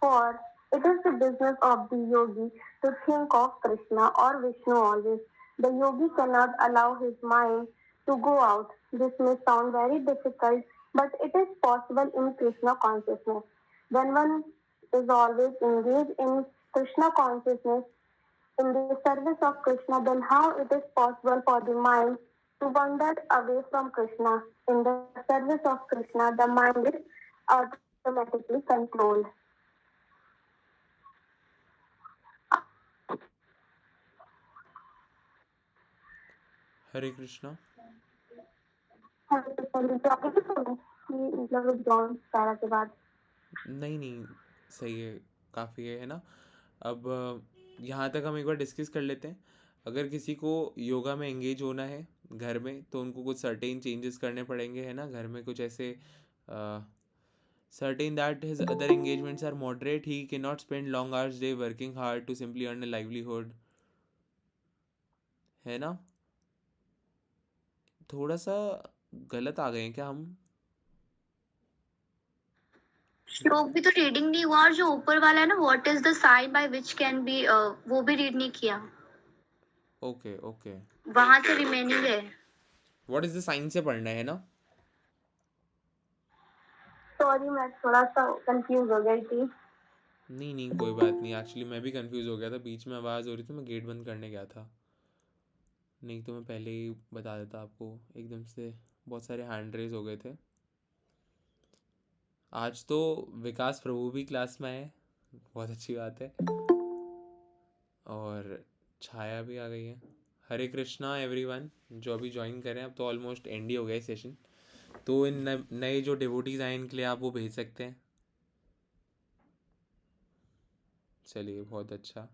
for it is the business of the yogi to think of Krishna or Vishnu always. The yogi cannot allow his mind to go out. This may sound very difficult, but it is possible in Krishna consciousness. When one is always engaged in Krishna consciousness, in the service of Krishna, then how it is possible for the mind to wander away from Krishna? In the service of Krishna, the mind is automatically controlled. हरे कृष्णा। मतलब John सारा के बाद नहीं नहीं, सही है, काफ़ी है ना। अब यहाँ तक हम एक बार डिस्कस कर लेते हैं। अगर किसी को योगा में एंगेज होना है घर में तो उनको कुछ सर्टेन चेंजेस करने पड़ेंगे, है ना। घर में कुछ ऐसे certain that his other engagements are moderate, he can not spend long hours day working hard to simply earn a livelihood, है ना। थोड़ा सा गलत आ गए हैं क्या हम? श्लोक भी तो रीडिंग नहीं हुआ और जो ऊपर वाला है ना what is the sign by which can be वो भी रीड नहीं किया। ओके ओके, वहां से रिमेनिंग है। व्हाट इज द साइन से पढ़ना है ना। सॉरी, मैं थोड़ा सा कंफ्यूज हो गई थी। नहीं नहीं, कोई बात नहीं। एक्चुअली मैं भी कंफ्यूज हो गया था, बीच में आवाज़ हो रही थी, मैं गेट बंद करने गया था। नहीं तो मैं पहले ही बता देता आपको। एकदम से बहुत सारे हैंड रेज हो गए थे। आज तो विकास प्रभु भी क्लास में आए, बहुत अच्छी बात है। और छाया भी आ गई है। हरे कृष्णा एवरीवन, जो अभी ज्वाइन करें। अब तो ऑलमोस्ट एंड ही हो गया सेशन। तो इन नए जो डिवोटीज आए इनके लिए आप वो भेज सकते हैं। चलिए, बहुत अच्छा।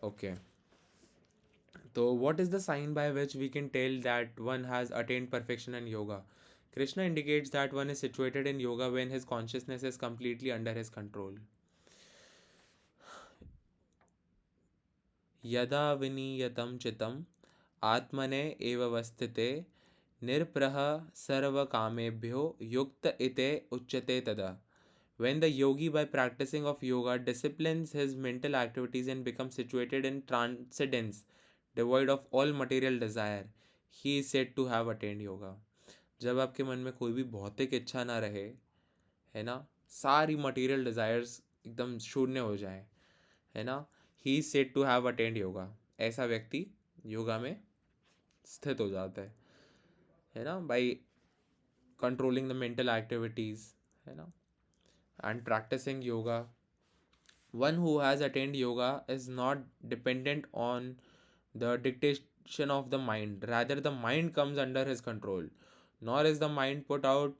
ओके, तो what is the sign by which we can tell that one has attained perfection in yoga? Krishna indicates that one is situated in yoga when his consciousness is completely under his control. यदा विनीयतं चित्तम् आत्मने एव वस्थिते निर्प्रह सर्वकामेभ्यो युक्त इते उच्यते तदा. When the yogi, by practicing of yoga, disciplines his mental activities and becomes situated in transcendence, devoid of all material desire, he is said to have attained yoga. जब आपके मन में कोई भी भौतिक इच्छा ना रहे, है ना, सारी मटेरियल डिजायर्स एकदम शून्य हो जाए, है ना, he is said to have attend yoga. ऐसा व्यक्ति योगा में स्थित हो जाता है ना, by controlling the mental activities, है ना, and practicing yoga. One who has attained yoga is not dependent on the dictation of the mind, rather the mind comes under his control, nor is the mind put out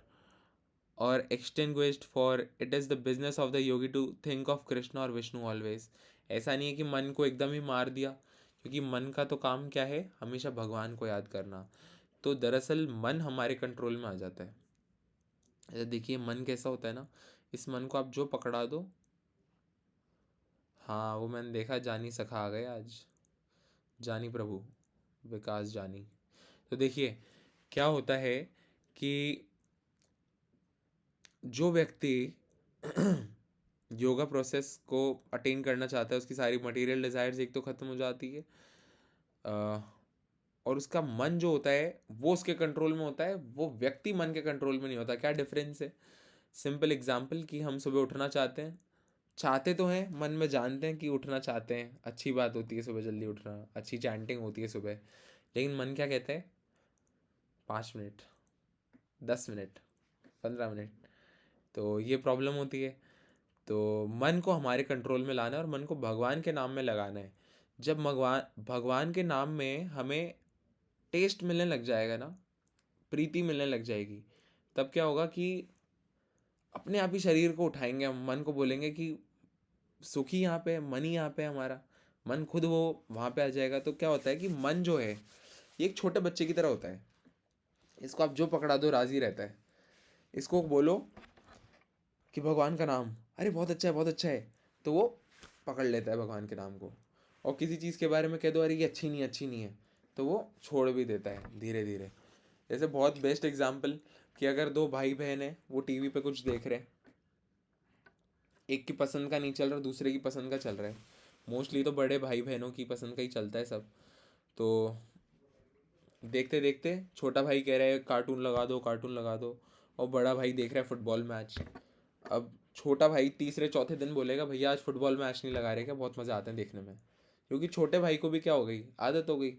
or extinguished, for it is the business of the yogi to think of Krishna or Vishnu always. ऐसा नहीं है कि मन को एकदम ही मार दिया, क्योंकि मन का तो काम क्या है, हमेशा भगवान को याद करना. तो दरअसल मन हमारे कंट्रोल में आ जाता है. ऐसा देखिए, मन कैसा होता है ना, इस मन को आप जो पकड़ा दो, हाँ वो मैंने देखा, जानी सखा आ गए आज, जानी प्रभु, विकास जानी. तो देखिए क्या होता है कि जो व्यक्ति योगा प्रोसेस को अटेन करना चाहता है, उसकी सारी मटेरियल डिज़ायर्स एक तो ख़त्म हो जाती है, और उसका मन जो होता है वो उसके कंट्रोल में होता है, वो व्यक्ति मन के कंट्रोल में नहीं होता. क्या डिफरेंस है? सिंपल एग्जांपल कि हम सुबह उठना चाहते तो हैं, मन में जानते हैं कि उठना चाहते हैं, अच्छी बात होती है सुबह जल्दी उठना, अच्छी चैंटिंग होती है सुबह, लेकिन मन क्या कहता है, 5 मिनट, 10 मिनट, 15 मिनट. तो ये प्रॉब्लम होती है. तो मन को हमारे कंट्रोल में लाना है और मन को भगवान के नाम में लगाना है. जब भगवान के नाम में हमें टेस्ट मिलने लग जाएगा ना, प्रीति मिलने लग जाएगी, तब क्या होगा कि अपने आप ही शरीर को उठाएंगे हम, मन को बोलेंगे कि सुखी यहाँ पे, मन ही यहाँ पे, हमारा मन खुद वो वहाँ पे आ जाएगा. तो क्या होता है कि मन जो है ये एक छोटे बच्चे की तरह होता है, इसको आप जो पकड़ा दो राजी रहता है. इसको बोलो कि भगवान का नाम, अरे बहुत अच्छा है, बहुत अच्छा है, तो वो पकड़ लेता है भगवान के नाम को. और किसी चीज़ के बारे में कह दो, अरे ये अच्छी नहीं, अच्छी नहीं है, तो वो छोड़ भी देता है धीरे धीरे. जैसे बहुत बेस्ट एग्जाम्पल कि अगर दो भाई बहन हैं, वो टीवी पे कुछ देख रहे हैं, एक की पसंद का नहीं चल रहा, दूसरे की पसंद का चल रहा है. मोस्टली तो बड़े भाई बहनों की पसंद का ही चलता है सब. तो देखते देखते छोटा भाई कह रहा है कार्टून लगा दो, कार्टून लगा दो, और बड़ा भाई देख रहा है फुटबॉल मैच. अब छोटा भाई तीसरे चौथे दिन बोलेगा, भैया आज फुटबॉल मैच नहीं लगा रहे क्या, बहुत मज़ा आते हैं देखने में, क्योंकि छोटे भाई को भी क्या हो गई, आदत हो गई.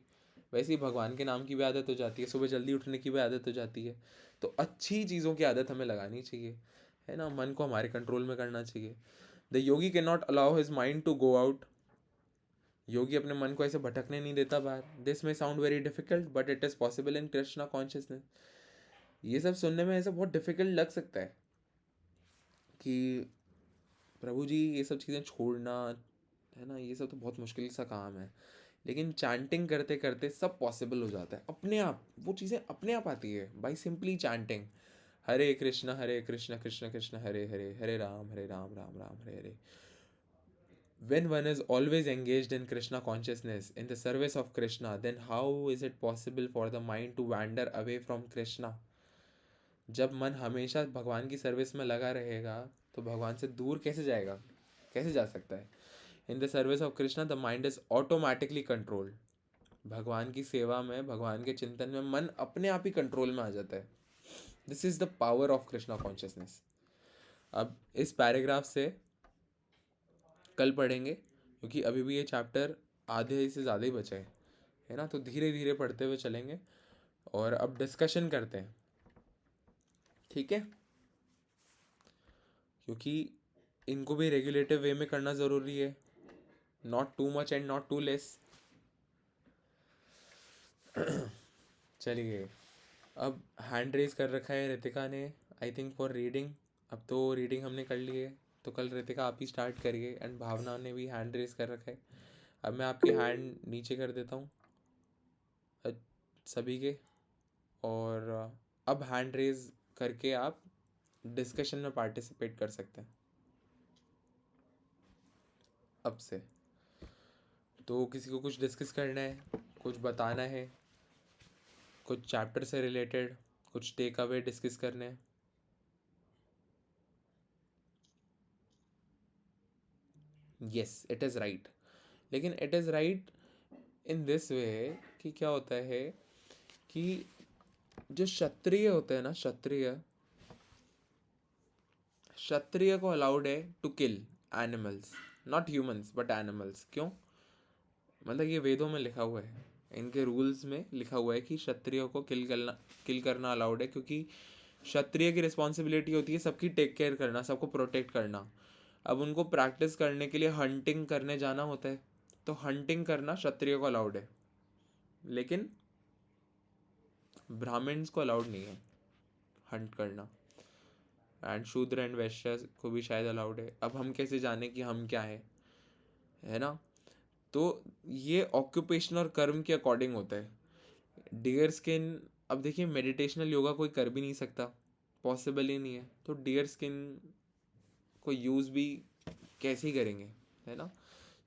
वैसे ही भगवान के नाम की भी आदत हो जाती है, सुबह जल्दी उठने की भी आदत हो जाती है. तो अच्छी चीज़ों की आदत हमें लगानी चाहिए, है ना, मन को हमारे कंट्रोल में करना चाहिए. The yogi cannot allow his mind to go out. Yogi अपने मन को ऐसे भटकने नहीं देता बाहर. दिस में sound very difficult but it is possible in Krishna consciousness. ये सब सुनने में ऐसा बहुत डिफिकल्ट लग सकता है कि प्रभु जी ये सब चीज़ें छोड़ना, है ना, ये सब तो बहुत मुश्किल सा काम है. लेकिन चैंटिंग करते करते सब पॉसिबल हो जाता है अपने आप. वो चीज़ें अपने आप आती है by simply chanting. Hare Krishna Krishna Krishna Hare Hare, Hare Rama Rama Rama Hare Hare. When one is always engaged in Krishna consciousness, in the service of Krishna, then how is it possible for the mind to wander away from Krishna? जब मन हमेशा भगवान की service में लगा रहेगा, तो भगवान से दूर कैसे जाएगा, कैसे जा सकता है. In the service of Krishna the mind is automatically controlled. भगवान की सेवा में, भगवान के चिंतन में मन अपने आप ही कंट्रोल में आ जाता है. This is the power of Krishna consciousness. अब इस पैराग्राफ से कल पढ़ेंगे, क्योंकि अभी भी ये चैप्टर आधे से ज़्यादा ही बचा है ना, तो धीरे धीरे पढ़ते हुए चलेंगे और अब डिस्कशन करते हैं, ठीक है, क्योंकि इनको भी रेगुलेटिव वे में करना ज़रूरी है, not too much and not too less. चलिए, अब हैंड रेज कर रखा है रितिका ने, आई थिंक फॉर रीडिंग। अब तो रीडिंग हमने कर ली है, तो कल रितिका आप ही स्टार्ट करिए, एंड भावना ने भी हैंड रेज कर रखा है। अब मैं आपके हैंड नीचे कर देता हूँ सभी के, और अब हैंड रेज करके आप डिस्कशन में पार्टिसिपेट कर सकते हैं अब से। तो किसी को कुछ डिस्कस करना है, कुछ बताना है, कुछ चैप्टर से रिलेटेड कुछ टेक अवे डिस्कस करने हैं? यस, इट इज़ राइट, लेकिन it is right in this way कि क्या होता है कि जो क्षत्रिय होते हैं ना, क्षत्रिय को अलाउड है to kill animals, not humans but animals. क्यों? मतलब ये वेदों में लिखा हुआ है, इनके रूल्स में लिखा हुआ है कि क्षत्रियों को किल करना अलाउड है, क्योंकि क्षत्रिय की रिस्पॉन्सिबिलिटी होती है सबकी टेक केयर करना, सबको प्रोटेक्ट करना। अब उनको प्रैक्टिस करने के लिए हंटिंग करने जाना होता है, तो हंटिंग करना क्षत्रिय को अलाउड है, लेकिन ब्राह्मण्स को अलाउड नहीं है हंट करना, एंड शूद्र एंड वैश्य को भी शायद अलाउड है। अब हम कैसे जाने कि हम क्या है ना? तो ये ऑक्यूपेशन और कर्म के अकॉर्डिंग होता है। डियर स्किन, अब देखिए मेडिटेशनल योगा कोई कर भी नहीं सकता, पॉसिबल ही नहीं है, तो डियर स्किन को यूज़ भी कैसे ही करेंगे, है ना?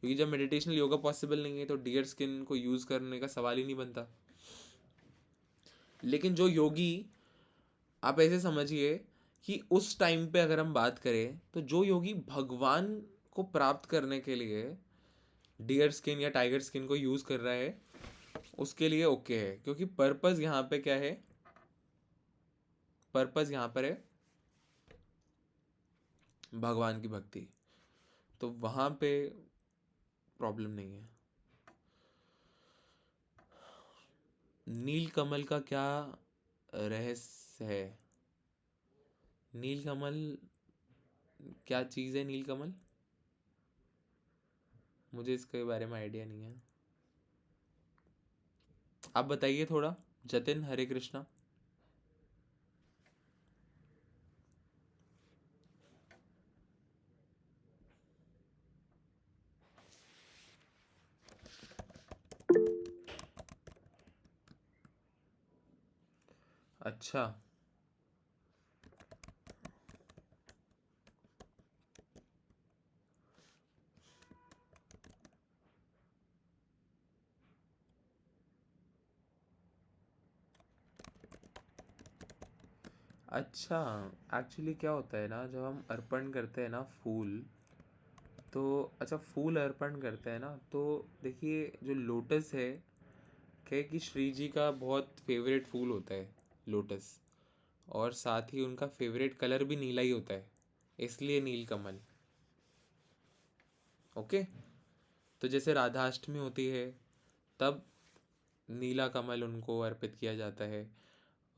क्योंकि जब मेडिटेशनल योगा पॉसिबल नहीं है तो डियर स्किन को यूज़ करने का सवाल ही नहीं बनता। लेकिन जो योगी, आप ऐसे समझिए कि उस टाइम पे अगर हम बात करें तो जो योगी भगवान को प्राप्त करने के लिए डियर स्किन या टाइगर स्किन को यूज़ कर रहा है, उसके लिए ओके है, क्योंकि पर्पस यहाँ पे क्या है? पर्पस यहाँ पर है भगवान की भक्ति, तो वहाँ पे प्रॉब्लम नहीं है। नील कमल का क्या रहस्य है? नील कमल क्या चीज़ है? नील कमल, मुझे इसके बारे में आइडिया नहीं है, आप बताइए थोड़ा। जतिन, हरे कृष्णा। अच्छा, अच्छा, एक्चुअली क्या होता है ना, जब हम अर्पण करते हैं ना फूल, तो अच्छा फूल अर्पण करते हैं ना, तो देखिए जो लोटस है, क्या है कि श्री जी का बहुत फेवरेट फूल होता है लोटस, और साथ ही उनका फेवरेट कलर भी नीला ही होता है, इसलिए नील कमल। ओके, तो जैसे राधाष्टमी होती है तब नीला कमल उनको अर्पित किया जाता है,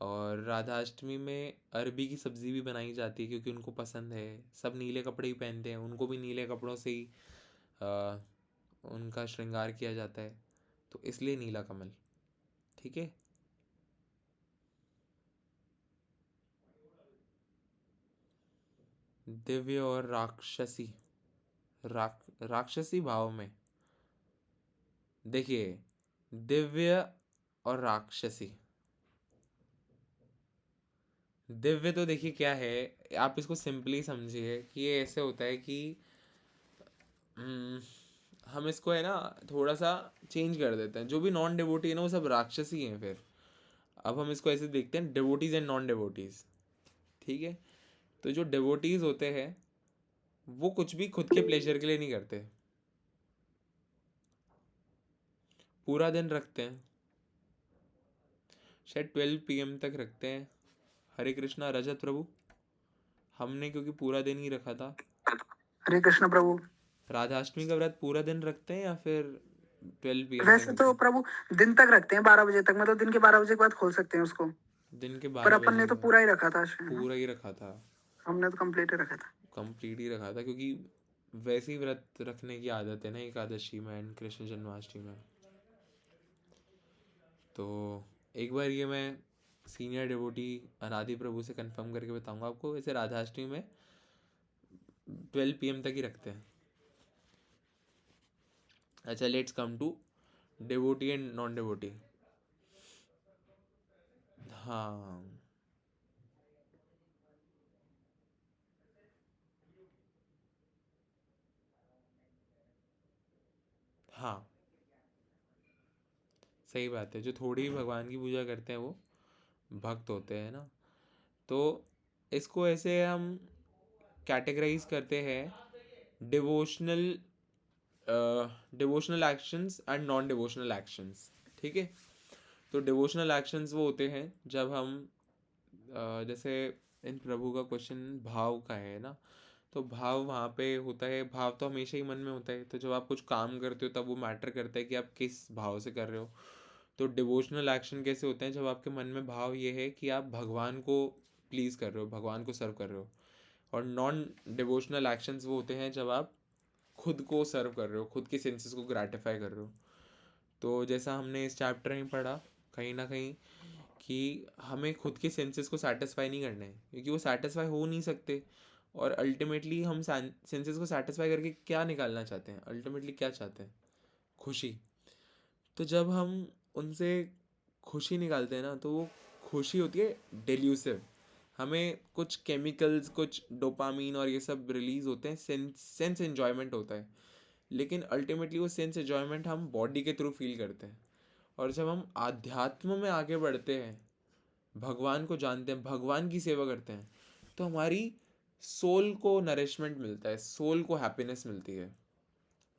और राधाष्टमी में अरबी की सब्ज़ी भी बनाई जाती है, क्योंकि उनको पसंद है, सब नीले कपड़े ही पहनते हैं, उनको भी नीले कपड़ों से ही आ, उनका श्रृंगार किया जाता है, तो इसलिए नीला कमल। ठीक है, दिव्य और राक्षसी, राक्षसी भाव में, देखिए दिव्य और राक्षसी, दिव्य तो देखिए क्या है, आप इसको सिंपली समझिए कि ये ऐसे होता है कि हम्म, हम इसको है ना थोड़ा सा चेंज कर देते हैं, जो भी नॉन डिवोटी है ना वो सब राक्षसी हैं फिर। अब हम इसको ऐसे देखते हैं, डिवोटीज एंड नॉन डिवोटीज, ठीक है? तो जो डिवोटीज होते हैं वो कुछ भी खुद के प्लेजर के लिए नहीं करते, पूरा दिन रखते हैं, शायद 12 PM तक रखते हैं, हरे कृष्णा रजत प्रभु, हमने क्योंकि पूरा दिन ही रखा था। हरे कृष्ण प्रभु। राधाष्टमी का व्रत पूरा दिन रखते हैं या फिर 12 PM वैसे तक तो रखते प्रभु दिन तक रखते हैं, 12 बजे तक, मतलब दिन के 12 बजे के बाद खोल सकते हैं उसको। हैं? दिन के पर 12 अपन ने बजे तो के पूरा ही रखा था शायद, पूरा ही रखा था, हमने तो कंप्लीट ही रखा था। कंप्लीट ही रखा था, क्योंकि वैसे ही व्रत रखने की आदत है ना एकादशी में एंड कृष्ण जन्माष्टमी में। तो एक बार ये मैं सीनियर डिवोटी अनादि प्रभु से कंफर्म करके बताऊंगा आपको। वैसे राधाष्टमी में 12 PM तक ही रखते हैं। अच्छा, let's come to devotee and non devotee. हाँ, हाँ, सही बात है। जो थोड़ी भगवान की पूजा करते हैं वो भक्त होते हैं ना। तो इसको ऐसे हम कैटेगराइज करते हैं devotional devotional actions and non devotional actions. ठीक है, तो डिवोशनल एक्शंस वो होते हैं जब हम जैसे इन प्रभु का क्वेश्चन भाव का है ना, तो भाव वहाँ पे होता है। भाव तो हमेशा ही मन में होता है, तो जब आप कुछ काम करते हो तब वो मैटर करता है कि आप किस भाव से कर रहे हो। तो डिवोशनल एक्शन कैसे होते हैं? जब आपके मन में भाव ये है कि आप भगवान को प्लीज़ कर रहे हो, भगवान को सर्व कर रहे हो। और नॉन डिवोशनल एक्शंस वो होते हैं जब आप खुद को सर्व कर रहे हो, खुद के सेंसेस को ग्रेटिफाई कर रहे हो। तो जैसा हमने इस चैप्टर में पढ़ा कहीं ना कहीं कि हमें खुद के सेंसेस को सेटिस्फाई नहीं करना है, क्योंकि वो सेटिस्फाई हो नहीं सकते। और अल्टीमेटली हम सेंसेस को सेटिस्फाई करके क्या निकालना चाहते हैं? अल्टीमेटली क्या चाहते हैं? खुशी। तो जब हम उनसे खुशी निकालते हैं ना, तो वो खुशी होती है डेल्यूसिव। हमें कुछ केमिकल्स, कुछ डोपामीन और ये सब रिलीज होते हैं, सेंस एन्जॉयमेंट होता है। लेकिन अल्टीमेटली वो सेंस एन्जॉयमेंट हम बॉडी के थ्रू फील करते हैं। और जब हम आध्यात्म में आगे बढ़ते हैं, भगवान को जानते हैं, भगवान की सेवा करते हैं, तो हमारी सोल को नरिशमेंट मिलता है, सोल को हैप्पीनेस मिलती है,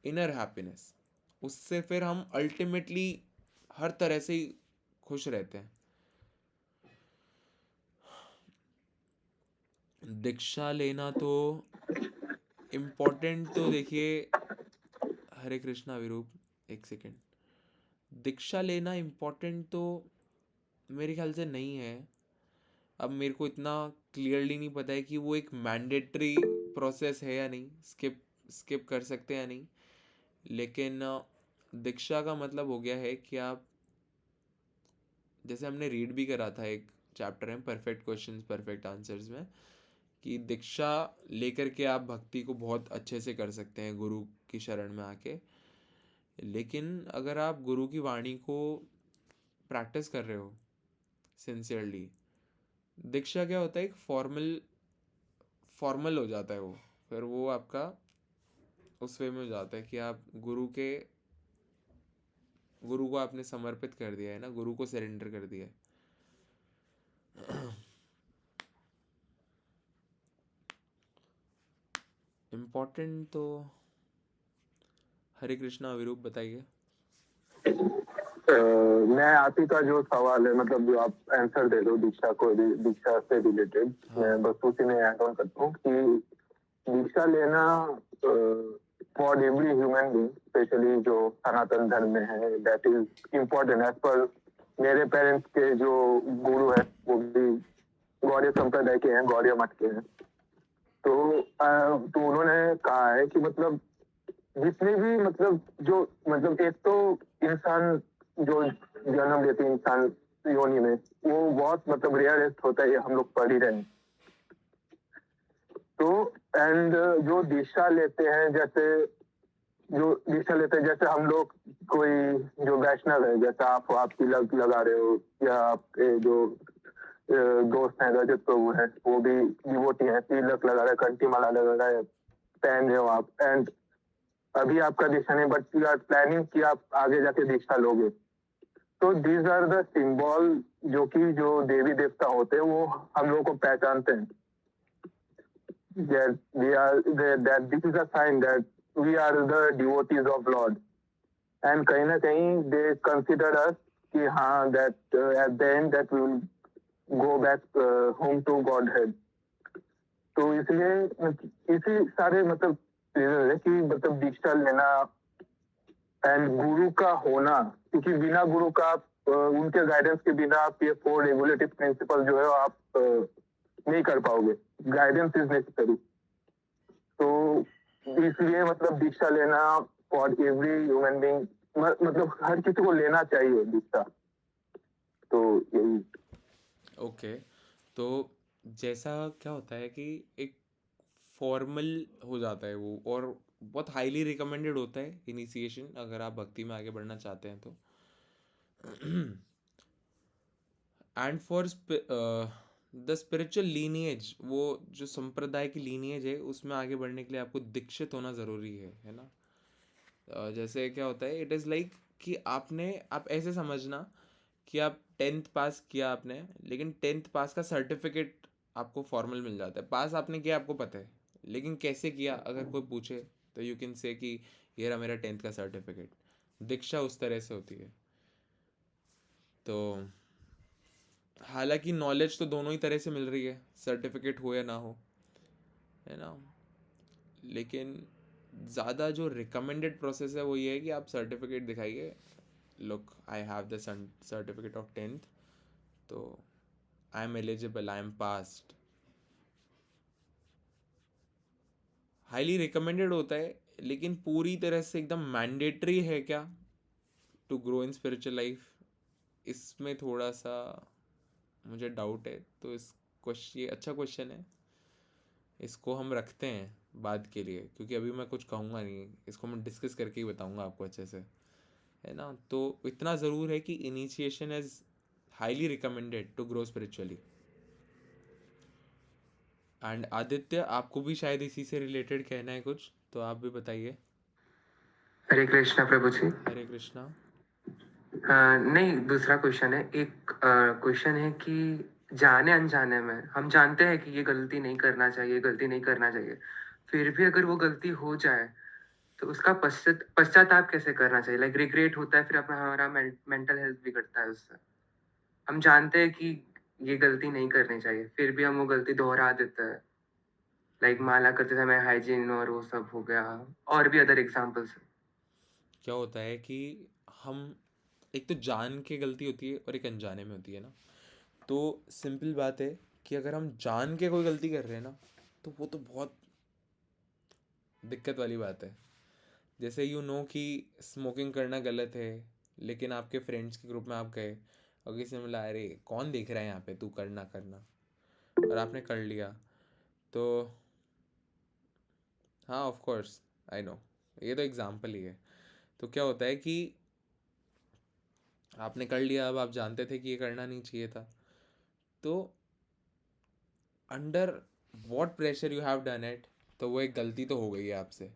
इनर हैप्पीनेस। उससे फिर हम अल्टीमेटली हर तरह से ही खुश रहते हैं। दीक्षा लेना तो इम्पोर्टेंट, तो देखिए हरे कृष्णा विरूप, एक सेकेंड। दीक्षा लेना इम्पोर्टेंट तो मेरे ख्याल से नहीं है। अब मेरे को इतना क्लियरली नहीं पता है कि वो एक मैंडेटरी प्रोसेस है या नहीं, स्किप स्किप कर सकते हैं या नहीं। लेकिन दीक्षा का मतलब हो गया है कि आप, जैसे हमने रीड भी करा था एक चैप्टर है परफेक्ट क्वेश्चंस परफेक्ट आंसर्स में, कि दीक्षा लेकर के आप भक्ति को बहुत अच्छे से कर सकते हैं गुरु की शरण में आके। लेकिन अगर आप गुरु की वाणी को प्रैक्टिस कर रहे हो सिंसियरली, दीक्षा क्या होता है, एक फॉर्मल हो जाता है वो। फिर वो आपका उस वे में हो जाता है कि आप गुरु को आपने समर्पित कर दिया है ना, गुरु को सरेंडर कर दिया है। इम्पोर्टेंट तो हरे कृष्णा विरूप बताइए। मैं आप ही का जो सवाल है, मतलब जो आप आंसर दे दो दीक्षा से रिलेटेड, मैं बस उसी में ऐड ऑन करता हूँ कि दीक्षा लेना for every human being, specially जो सनातन धर्म में है, that is important. As per मेरे पेरेंट्स के जो गुरु है वो भी गौड़ीय संप्रदाय के हैं, गौड़ीय मठ के हैं। तो उन्होंने कहा है कि मतलब जितने भी मतलब एक तो इंसान जो जन्म लेते इंसान योनि में, वो बहुत मतलब रेयरेस्ट होता है, ये हम लोग पढ़ ही रहे हैं। तो एंड जो दीक्षा लेते हैं, जैसे हम लोग कोई जो वैष्णव है, जैसे आप तिलक लगा रहे हो, या आपके जो दोस्त हैं रजत प्रभु है, वो भी डिवोटी है, तिलक लगा रहे, कंठी माला लगा रहे, पहन रहे हो आप, एंड अभी आपका दीक्षा नहीं, बट यू आर प्लानिंग कि आप आगे जाके दीक्षा लोगे। तो दीज आर द सिंबल जो देवी देवता होते हैं वो हम लोग को पहचानते हैं, that this is a sign that we are the devotees of Lord, and कहीं ना कहीं they consider us कि हाँ, that at the end that we will go back home to Godhead. तो इसलिए इसी सारे मतलब रीजन है कि मतलब दीक्षा लेना एंड गुरु का होना, क्योंकि बिना गुरु का आप उनके गाइडेंस के बिना आप ये 4 रेगुलेटिव प्रिंसिपल जो है आप नहीं कर पाओगे. Guidance is necessary. तो इसलिए मतलब दीक्षा लेना फॉर एवरी ह्यूमन बीइंग, मतलब हर किसी को लेना चाहिए दीक्षा. तो यही. ओके, तो जैसा क्या होता है कि एक फॉर्मल हो जाता है वो, और बहुत हाईली रिकमेंडेड होता है इनिशिएशन अगर आप भक्ति में आगे बढ़ना चाहते हैं तो. And for the spiritual lineage, वो जो संप्रदाय की लीनिएज है उसमें आगे बढ़ने के लिए आपको दीक्षित होना ज़रूरी है ना. जैसे क्या होता है, इट इज़ लाइक कि आप ऐसे समझना कि आप 10th पास किया आपने, लेकिन 10th पास का सर्टिफिकेट आपको फॉर्मल मिल जाता है. पास आपने किया आपको पता है, लेकिन कैसे किया अगर कोई पूछे तो यू कैन से कि ये रहा मेरा 10th का सर्टिफिकेट. दीक्षा उस तरह से होती है. तो हालांकि नॉलेज तो दोनों ही तरह से मिल रही है, सर्टिफिकेट हो या ना हो, है ना. लेकिन ज़्यादा जो रिकमेंडेड प्रोसेस है वो ये है कि आप सर्टिफिकेट दिखाइए. Look, I have the certificate of 10th, तो I am eligible, I am passed. Highly recommended होता है, लेकिन पूरी तरह से एकदम मैंडेटरी है क्या to grow in spiritual life, इसमें थोड़ा सा मुझे डाउट है. तो ये अच्छा क्वेश्चन है, इसको हम रखते हैं बाद के लिए, क्योंकि अभी मैं कुछ कहूँगा नहीं, इसको मैं डिस्कस करके ही बताऊँगा आपको अच्छे से, है ना. तो इतना ज़रूर है कि initiation is highly recommended to grow spiritually. And Aditya, आपको भी शायद इसी से रिलेटेड कहना है कुछ, तो आप भी बताइए. हरे कृष्णा प्रभु जी. हरे कृष्णा. नहीं, दूसरा क्वेश्चन है. एक क्वेश्चन है कि जाने अनजाने में हम जानते हैं कि ये गलती नहीं करना चाहिए, गलती नहीं करना चाहिए, फिर भी अगर वो गलती हो जाए तो उसका पश्चाताप कैसे करना चाहिए. लाइक रिग्रेट होता है, फिर अपना हमारा मेंटल हेल्थ बिगड़ता है उससे. हम जानते हैं कि ये गलती नहीं करनी चाहिए, फिर भी हम वो गलती दोहरा देते हैं. लाइक माला करते समय हाइजीन और वो सब हो गया, और भी अदर एग्जांपल्स. क्या होता है कि हम, एक तो जान के गलती होती है और एक अनजाने में होती है ना. तो सिंपल बात है कि अगर हम जान के कोई गलती कर रहे हैं ना, तो वो तो बहुत दिक्कत वाली बात है. जैसे कि स्मोकिंग करना गलत है, लेकिन आपके फ्रेंड्स के ग्रुप में आप गए और किसी ने बोला अरे कौन देख रहा है यहाँ पे, तू करना करना, और आपने कर लिया. तो हाँ, ऑफ कोर्स आई नो, ये तो एग्जाम्पल ही है. तो क्या होता है कि आपने कर लिया, अब आप जानते थे कि ये करना नहीं चाहिए था, तो under what pressure you have done it, तो वो एक गलती तो हो गई है आपसे.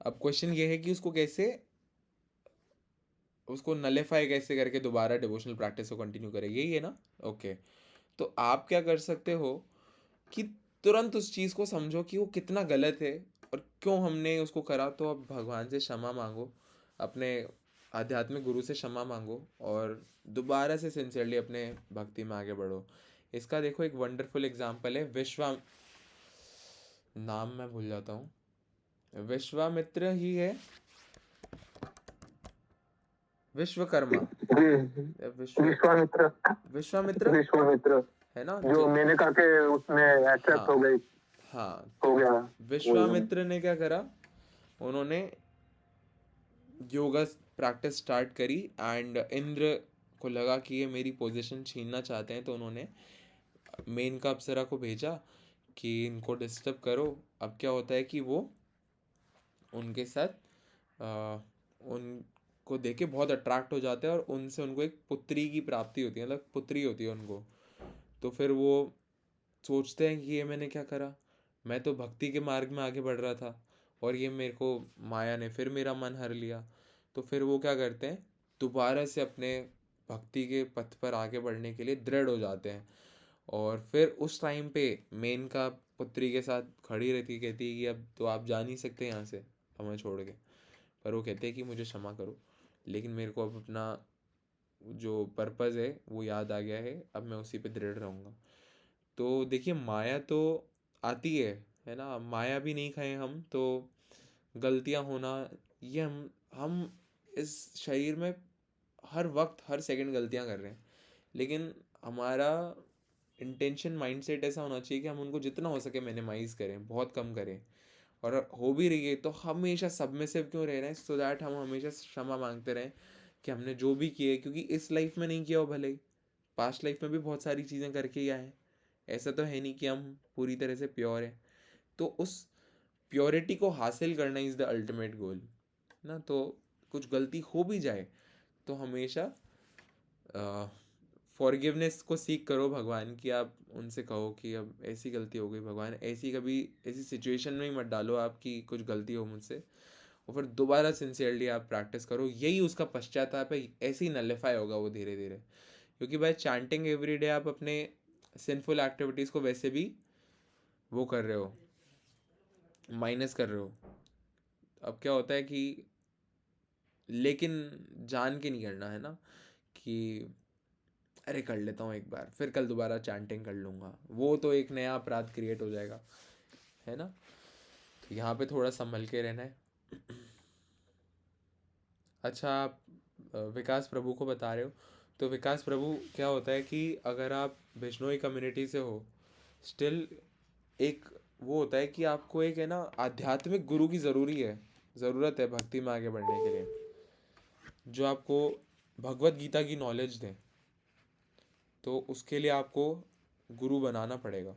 अब क्वेश्चन ये है कि उसको नलीफाई कैसे करके दोबारा डिवोशनल प्रैक्टिस को कंटिन्यू करें, यही है ना. ओके, तो आप क्या कर सकते हो कि तुरंत उस चीज़ को समझो कि वो कितना गलत है और क्यों हमने उसको करा. तो आप भगवान से क्षमा मांगो, अपने आध्यात्मिक गुरु से क्षमा मांगो, और दोबारा से सिंसियरली अपने भक्ति में आगे बढ़ो. इसका देखो एक वंडरफुल एग्जाम्पल है, नाम मैं भूल जाता हूँ, विश्वामित्र ही है, विश्वकर्मा, विश्वामित्र. विश्वामित्र विश्वामित्र है ना, जो मेनका के उसमें एक्सेप्ट हो गई, हाँ. हो गया. विश्वामित्र ने क्या करा, उन्होंने योगा प्रैक्टिस स्टार्ट करी, एंड इंद्र को लगा कि ये मेरी पोजीशन छीनना चाहते हैं, तो उन्होंने मेनका अप्सरा को भेजा कि इनको डिस्टर्ब करो. अब क्या होता है कि वो उनके साथ उनको देख के बहुत अट्रैक्ट हो जाते हैं, और उनसे उनको एक पुत्री की प्राप्ति होती है, मतलब पुत्री होती है उनको. तो फिर वो सोचते हैं कि ये मैंने क्या करा, मैं तो भक्ति के मार्ग में आगे बढ़ रहा था, और ये मेरे को माया ने फिर मेरा मन हर लिया. तो फिर वो क्या करते हैं, दोबारा से अपने भक्ति के पथ पर आगे बढ़ने के लिए दृढ़ हो जाते हैं. और फिर उस टाइम पे मेनका पुत्री के साथ खड़ी रहती, कहती है कि अब तो आप जा नहीं सकते यहाँ से हमें छोड़ के. पर वो कहते हैं कि मुझे क्षमा करो, लेकिन मेरे को अब अपना जो पर्पज़ है वो याद आ गया है, अब मैं उसी पे दृढ़ रहूँगा। तो देखिए माया तो आती है ना? माया भी नहीं खाएँ हम तो गलतियाँ होना, ये हम इस शरीर में हर वक़्त हर सेकंड गलतियाँ कर रहे हैं। लेकिन हमारा इंटेंशन माइंडसेट ऐसा होना चाहिए कि हम उनको जितना हो सके मिनिमाइज़ करें, बहुत कम करें। और हो भी रही है तो हमेशा सबमिसिव क्यों रह रहे हैं, सो दैट हम हमेशा क्षमा मांगते रहें कि हमने जो भी किए, क्योंकि इस लाइफ में नहीं किया हो भले ही, पास्ट लाइफ में भी बहुत सारी चीज़ें करके ही आए हैं। ऐसा तो है नहीं कि हम पूरी तरह से प्योर हैं। तो उस प्योरिटी को हासिल करना इज़ द अल्टीमेट गोल ना। तो कुछ गलती हो भी जाए तो हमेशा फॉरगिवनेस को सीख करो भगवान की। आप उनसे कहो कि अब ऐसी गलती हो गई भगवान, ऐसी कभी ऐसी सिचुएशन में ही मत डालो आपकी कुछ गलती हो मुझसे, और फिर दोबारा सिंसियरली आप प्रैक्टिस करो। यही उसका पश्चाताप है, ऐसे ही नलिफाई होगा वो धीरे धीरे। क्योंकि बाय चैंटिंग एवरी डे आप अपने सिंफुल एक्टिविटीज़ को वैसे भी वो कर रहे हो, माइनस कर रहे हो। अब क्या होता है कि लेकिन जान के नहीं करना है ना, कि अरे कर लेता हूँ एक बार फिर कल दोबारा चैंटिंग कर लूँगा, वो तो एक नया अपराध क्रिएट हो जाएगा, है ना। तो यहाँ पे थोड़ा संभल के रहना है। अच्छा, आप विकास प्रभु को बता रहे हो, तो विकास प्रभु क्या होता है कि अगर आप बिश्नोई कम्युनिटी से हो, स्टिल एक वो होता है कि आपको एक है ना आध्यात्मिक गुरु की ज़रूरत है भक्ति में आगे बढ़ने के लिए, जो आपको भगवत गीता की नॉलेज दें। तो उसके लिए आपको गुरु बनाना पड़ेगा।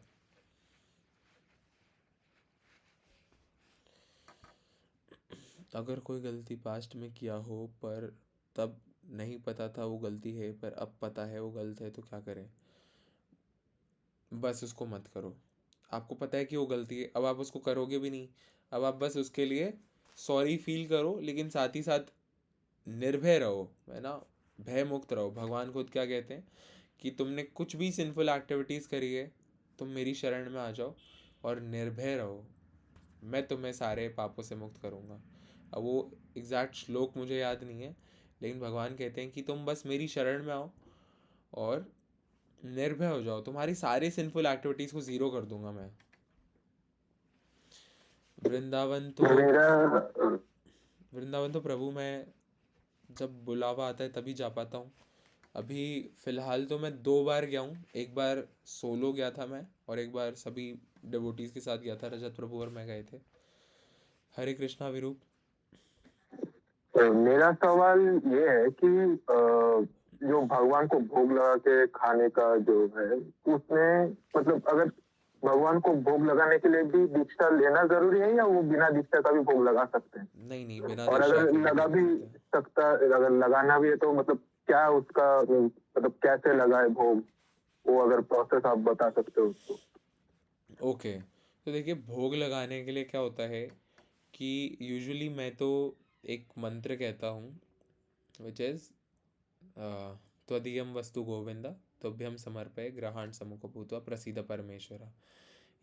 अगर कोई गलती पास्ट में किया हो पर तब नहीं पता था वो गलती है, पर अब पता है वो गलत है, तो क्या करें? बस उसको मत करो। आपको पता है कि वो गलती है, अब आप उसको करोगे भी नहीं। अब आप बस उसके लिए सॉरी फील करो, लेकिन साथ ही साथ निर्भय रहो, है ना। भय मुक्त रहो। भगवान खुद क्या कहते हैं कि तुमने कुछ भी सिंफुल एक्टिविटीज़ करी है, तुम मेरी शरण में आ जाओ और निर्भय रहो, मैं तुम्हें सारे पापों से मुक्त करूँगा। अब वो एग्जैक्ट श्लोक मुझे याद नहीं है, लेकिन भगवान कहते हैं कि तुम बस मेरी शरण में आओ और निर्भय हो जाओ, तुम्हारी सारी सिंफुल एक्टिविटीज़ को ज़ीरो कर दूंगा मैं। वृंदावन तो मेरा वृंदावन तो प्रभु मैं जब बुलावा आता है तभी जा पाता हूँ। अभी फ़िलहाल तो मैं 2 बार गया हूँ, एक बार सोलो गया था मैं, और एक बार सभी डिवोटीज़ के साथ गया था। रजत प्रभु और मैं गए थे। हरे कृष्णा विरूप। मेरा सवाल ये है कि जो भगवान को भोग लगा के खाने का जो है, उसमें मतलब अगर भगवान को भोग लगाने के लिए भी दीक्षा लेना जरूरी है, या वो बिना दीक्षा का भी भोग लगा सकते हैं? नहीं नहीं, बिना और दीक्षा अगर के भी लगा लगा भी सकते हैं। सकता, अगर लगाना भी है तो मतलब क्या उसका मतलब कैसे लगाए भोग, वो अगर प्रोसेस आप बता सकते हो तो। ओके, तो देखिए भोग लगाने के लिए क्या होता है कि यूजुअली मैं तो एक मंत्र कहता हूँ, विच इज़ त्वदीयम वस्तु गोविंदा तुभ्यम समर्पय ग्रहाण समुख भूत्वा प्रसीद परमेश्वरा।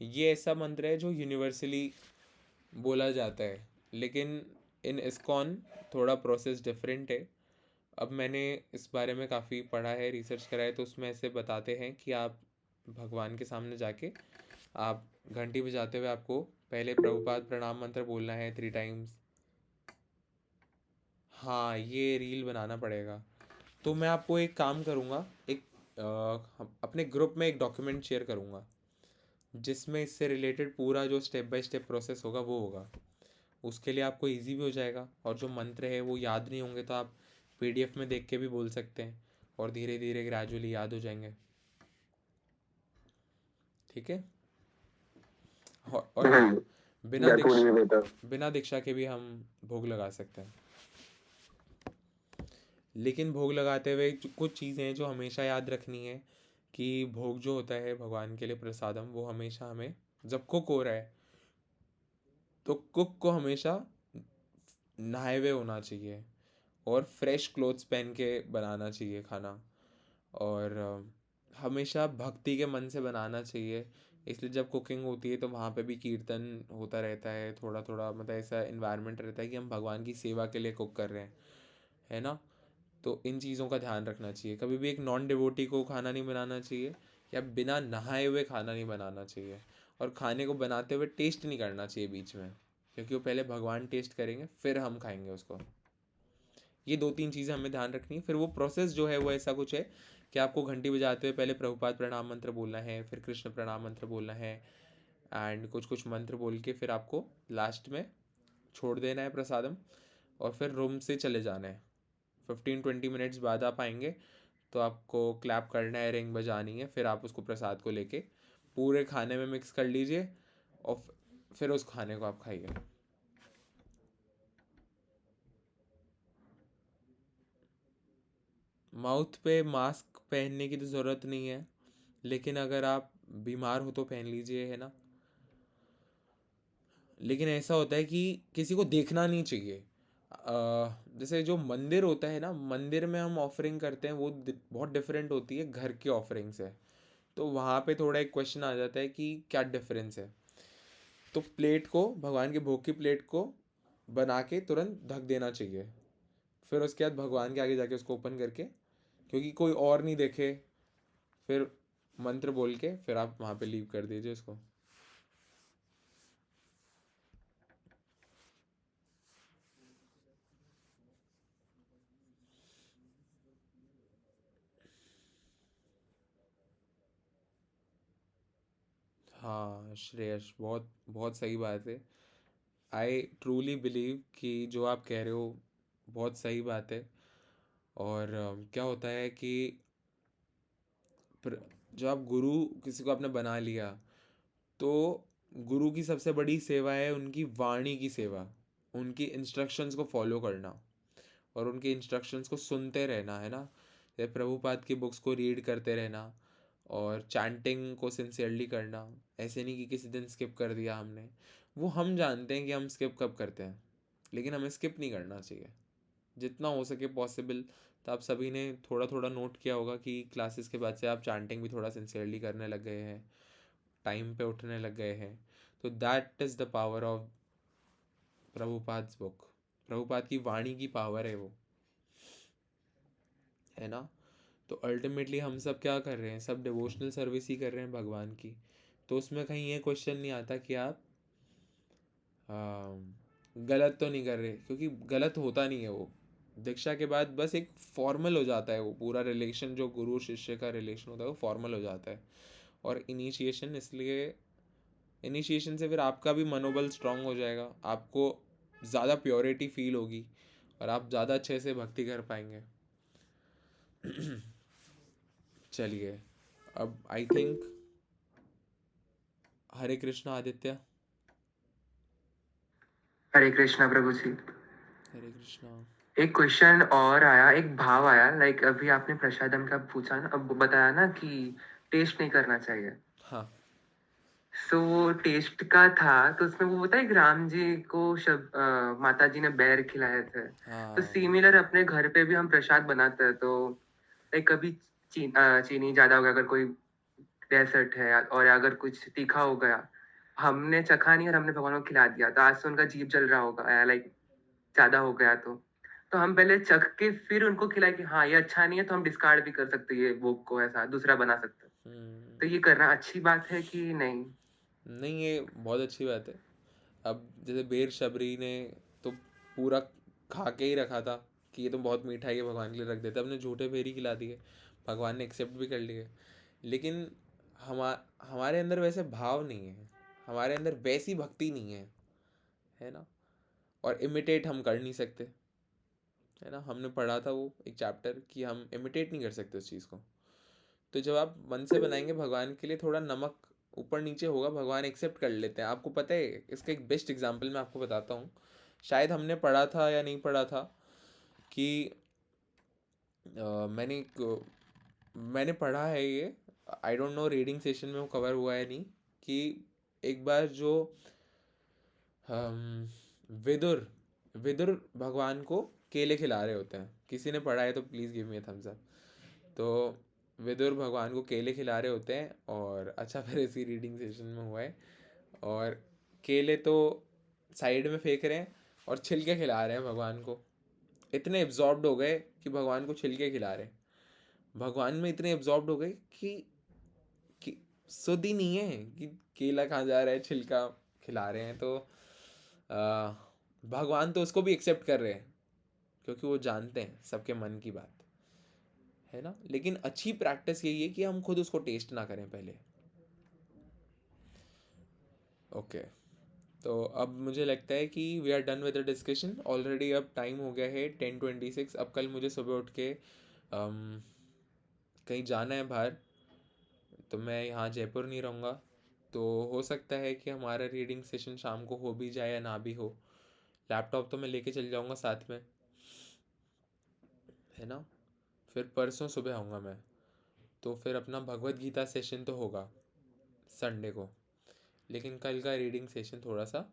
ये ऐसा मंत्र है जो यूनिवर्सली बोला जाता है, लेकिन इन इस्कॉन थोड़ा प्रोसेस डिफरेंट है। अब मैंने इस बारे में काफ़ी पढ़ा है, रिसर्च करा है, तो उसमें ऐसे बताते हैं कि आप भगवान के सामने जाके आप घंटी बजाते हुए आपको पहले प्रभुपाद प्रणाम मंत्र बोलना है 3 टाइम्स। हाँ, ये रील बनाना पड़ेगा। तो मैं आपको एक काम करूँगा, एक अपने ग्रुप में एक डॉक्यूमेंट शेयर करूँगा, जिसमें इससे रिलेटेड पूरा जो स्टेप बाय स्टेप प्रोसेस होगा वो होगा। उसके लिए आपको इजी भी हो जाएगा, और जो मंत्र है वो याद नहीं होंगे तो आप पीडीएफ में देख के भी बोल सकते हैं, और धीरे धीरे ग्रेजुअली याद हो जाएंगे। ठीक है। और हाँ, बिना that would Diksha be better. बिना दीक्षा के भी हम भोग लगा सकते हैं। लेकिन भोग लगाते हुए कुछ चीज़ें हैं जो हमेशा याद रखनी है, कि भोग जो होता है भगवान के लिए प्रसादम, वो हमेशा हमें जब कुक हो रहा है तो कुक को हमेशा नहाए हुए होना चाहिए, और फ्रेश क्लोथ्स पहन के बनाना चाहिए खाना, और हमेशा भक्ति के मन से बनाना चाहिए। इसलिए जब कुकिंग होती है तो वहाँ पे भी कीर्तन होता रहता है, थोड़ा थोड़ा मतलब ऐसा इन्वायरमेंट रहता है कि हम भगवान की सेवा के लिए कुक कर रहे हैं, है ना। तो इन चीज़ों का ध्यान रखना चाहिए। कभी भी एक नॉन डिवोटी को खाना नहीं बनाना चाहिए, या बिना नहाए हुए खाना नहीं बनाना चाहिए, और खाने को बनाते हुए टेस्ट नहीं करना चाहिए बीच में, क्योंकि वो पहले भगवान टेस्ट करेंगे फिर हम खाएंगे उसको। ये 2-3 चीज़ें हमें ध्यान रखनी है। फिर वो प्रोसेस जो है वो ऐसा कुछ है कि आपको घंटी बजाते हुए पहले प्रभुपाद प्रणाम मंत्र बोलना है, फिर कृष्ण प्रणाम मंत्र बोलना है, एंड कुछ कुछ मंत्र बोल के फिर आपको लास्ट में छोड़ देना है प्रसादम, और फिर रूम से चले जाना है। 15-20 मिनट्स बाद आप आएंगे तो आपको क्लैप करना है, रिंग बजानी है, फिर आप उसको प्रसाद को लेके पूरे खाने में मिक्स कर लीजिए, और फिर उस खाने को आप खाइए। माउथ पे मास्क पहनने की तो ज़रूरत नहीं है, लेकिन अगर आप बीमार हो तो पहन लीजिए, है ना। लेकिन ऐसा होता है कि किसी को देखना नहीं चाहिए। जैसे जो मंदिर होता है ना, मंदिर में हम ऑफरिंग करते हैं वो बहुत डिफरेंट होती है घर की ऑफरिंग से। तो वहाँ पे थोड़ा एक क्वेश्चन आ जाता है कि क्या डिफरेंस है। तो प्लेट को, भगवान के भोग की प्लेट को बना के तुरंत ढक देना चाहिए, फिर उसके बाद भगवान के आगे जाके उसको ओपन करके, क्योंकि कोई और नहीं देखे, फिर मंत्र बोल के फिर आप वहाँ पे लीव कर दीजिए उसको। हाँ श्रेयस, बहुत बहुत सही बात है। आई ट्रूली बिलीव कि जो आप कह रहे हो बहुत सही बात है। और क्या होता है कि जब आप गुरु किसी को आपने बना लिया, तो गुरु की सबसे बड़ी सेवा है उनकी वाणी की सेवा, उनकी इंस्ट्रक्शंस को फॉलो करना और उनके इंस्ट्रक्शंस को सुनते रहना, है ना। जैसे प्रभुपाद की बुक्स को रीड करते रहना और चैंटिंग को सिंसियरली करना। ऐसे नहीं कि किसी दिन स्किप कर दिया हमने, वो हम जानते हैं कि हम स्किप कब करते हैं, लेकिन हमें स्किप नहीं करना चाहिए जितना हो सके पॉसिबल। तो आप सभी ने थोड़ा थोड़ा नोट किया होगा कि क्लासेस के बाद से आप चैंटिंग भी थोड़ा सिंसियरली करने लग गए हैं, टाइम पे उठने लग गए हैं। तो that is the power of Prabhupada book. Prabhupada की वाणी की पावर है वो, है ना। तो अल्टीमेटली हम सब क्या कर रहे हैं, सब डिवोशनल सर्विस ही कर रहे हैं भगवान की। तो उसमें कहीं ये क्वेश्चन नहीं आता कि आप गलत तो नहीं कर रहे, क्योंकि गलत होता नहीं है वो। दीक्षा के बाद बस एक फॉर्मल हो जाता है वो पूरा रिलेशन, जो गुरु शिष्य का रिलेशन होता है वो फॉर्मल हो जाता है। और इनिशिएशन, इसलिए इनिशिएशन से फिर आपका भी मनोबल स्ट्रांग हो जाएगा, आपको ज़्यादा प्योरिटी फील होगी और आप ज़्यादा अच्छे से भक्ति कर पाएंगे। चलिए, अब आई थिंक हरे कृष्णा आदित्य। हरे कृष्णा प्रभु जी। हरे कृष्णा। एक क्वेश्चन और आया, एक भाव आया, लाइक अभी आपने प्रसादम का पूछा ना, अब बताया ना कि टेस्ट नहीं करना चाहिए। हाँ सो वो टेस्ट का था, तो उसमें वो होता है कि राम जी को माता जी ने बैर खिलाए थे। तो हाँ। सिमिलर अपने घर पे भी हम प्रसाद बनाते हैं, तो लाइक कभी चीनी ज्यादा हो गया, अगर कोई डेजर्ट है और अगर कुछ तीखा हो गया, हमने चखा नहीं और हमने भगवान को खिला दिया, तो आज से उनका जीभ जल रहा होगा, लाइक ज्यादा हो गया तो हम पहले चख के फिर उनको खिलाए कि हाँ ये अच्छा नहीं है, तो हम डिस्कार्ड भी कर सकते हैं, ये भोग को ऐसा दूसरा बना सकते हैं। तो ये करना अच्छी बात है कि नहीं? नहीं, ये बहुत अच्छी बात है। अब जैसे बेर शबरी ने तो पूरा खा के ही रखा था कि ये तो बहुत मीठा है, ये भगवान के लिए रख देते, अपने झूठे बेर ही खिला दिए, भगवान ने एक्सेप्ट भी कर लिए। लेकिन हमारे अंदर वैसे भाव नहीं है, हमारे अंदर वैसी भक्ति नहीं है ना। और इमिटेट हम कर नहीं सकते, है ना। हमने पढ़ा था वो एक चैप्टर कि हम इमिटेट नहीं कर सकते उस चीज़ को। तो जब आप मन से बनाएंगे भगवान के लिए, थोड़ा नमक ऊपर नीचे होगा, भगवान एक्सेप्ट कर लेते हैं। आपको पता है, इसका एक बेस्ट एग्जांपल मैं आपको बताता हूँ। शायद हमने पढ़ा था या नहीं पढ़ा था कि मैंने पढ़ा है ये, I don't know reading session में वो कवर हुआ है नहीं, कि एक बार जो विदुर विदुर भगवान को केले खिला रहे होते हैं। किसी ने पढ़ा है तो please give me a thumbs up. तो विदुर भगवान को केले खिला रहे होते हैं, और अच्छा फिर इसी रीडिंग सेशन में हुआ है, और केले तो साइड में फेंक रहे हैं और छिलके खिला रहे हैं भगवान को। इतने एब्जॉर्ब्ड हो गए कि भगवान को छिलके खिला रहे, भगवान में इतने एब्जॉर्ब्ड हो गए कि सुध ही नहीं है कि केला कहाँ जा रहा है, छिलका खिला रहे हैं। तो भगवान तो उसको भी एक्सेप्ट कर रहे हैं क्योंकि वो जानते हैं सबके मन की बात, है ना। लेकिन अच्छी प्रैक्टिस यही है कि हम खुद उसको टेस्ट ना करें पहले। ओके, तो अब मुझे लगता है कि we are done with the discussion already. अब टाइम हो गया है 10:26। अब कल मुझे सुबह उठ के कहीं जाना है बाहर, तो मैं यहाँ जयपुर नहीं रहूँगा। तो हो सकता है कि हमारा रीडिंग सेशन शाम को हो भी जाए या ना भी हो। लैपटॉप तो मैं लेके चल जाऊँगा साथ में, है ना। फिर परसों सुबह आऊँगा मैं, तो फिर अपना भगवत गीता सेशन तो होगा संडे को, लेकिन कल का रीडिंग सेशन थोड़ा सा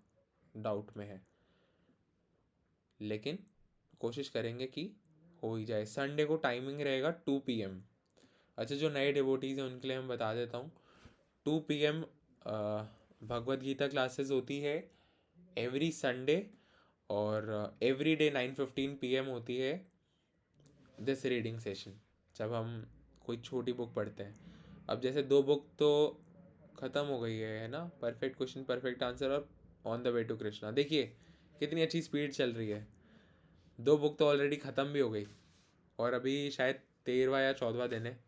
डाउट में है, लेकिन कोशिश करेंगे कि हो ही जाए। संडे को टाइमिंग रहेगा 2 PM। अच्छा, जो नए डिवोटीज़ हैं उनके लिए मैं बता देता हूँ, 2 PM भगवत गीता क्लासेस होती है एवरी संडे, और एवरी डे 9:15 PM होती है दिस रीडिंग सेशन, जब हम कोई छोटी बुक पढ़ते हैं। अब जैसे 2 बुक तो ख़त्म हो गई है ना, परफेक्ट क्वेश्चन परफेक्ट आंसर और on the way to Krishna. देखिए कितनी अच्छी स्पीड चल रही है, 2 बुक तो ऑलरेडी ख़त्म भी हो गई, और अभी शायद 13वां या 14वां दिन है,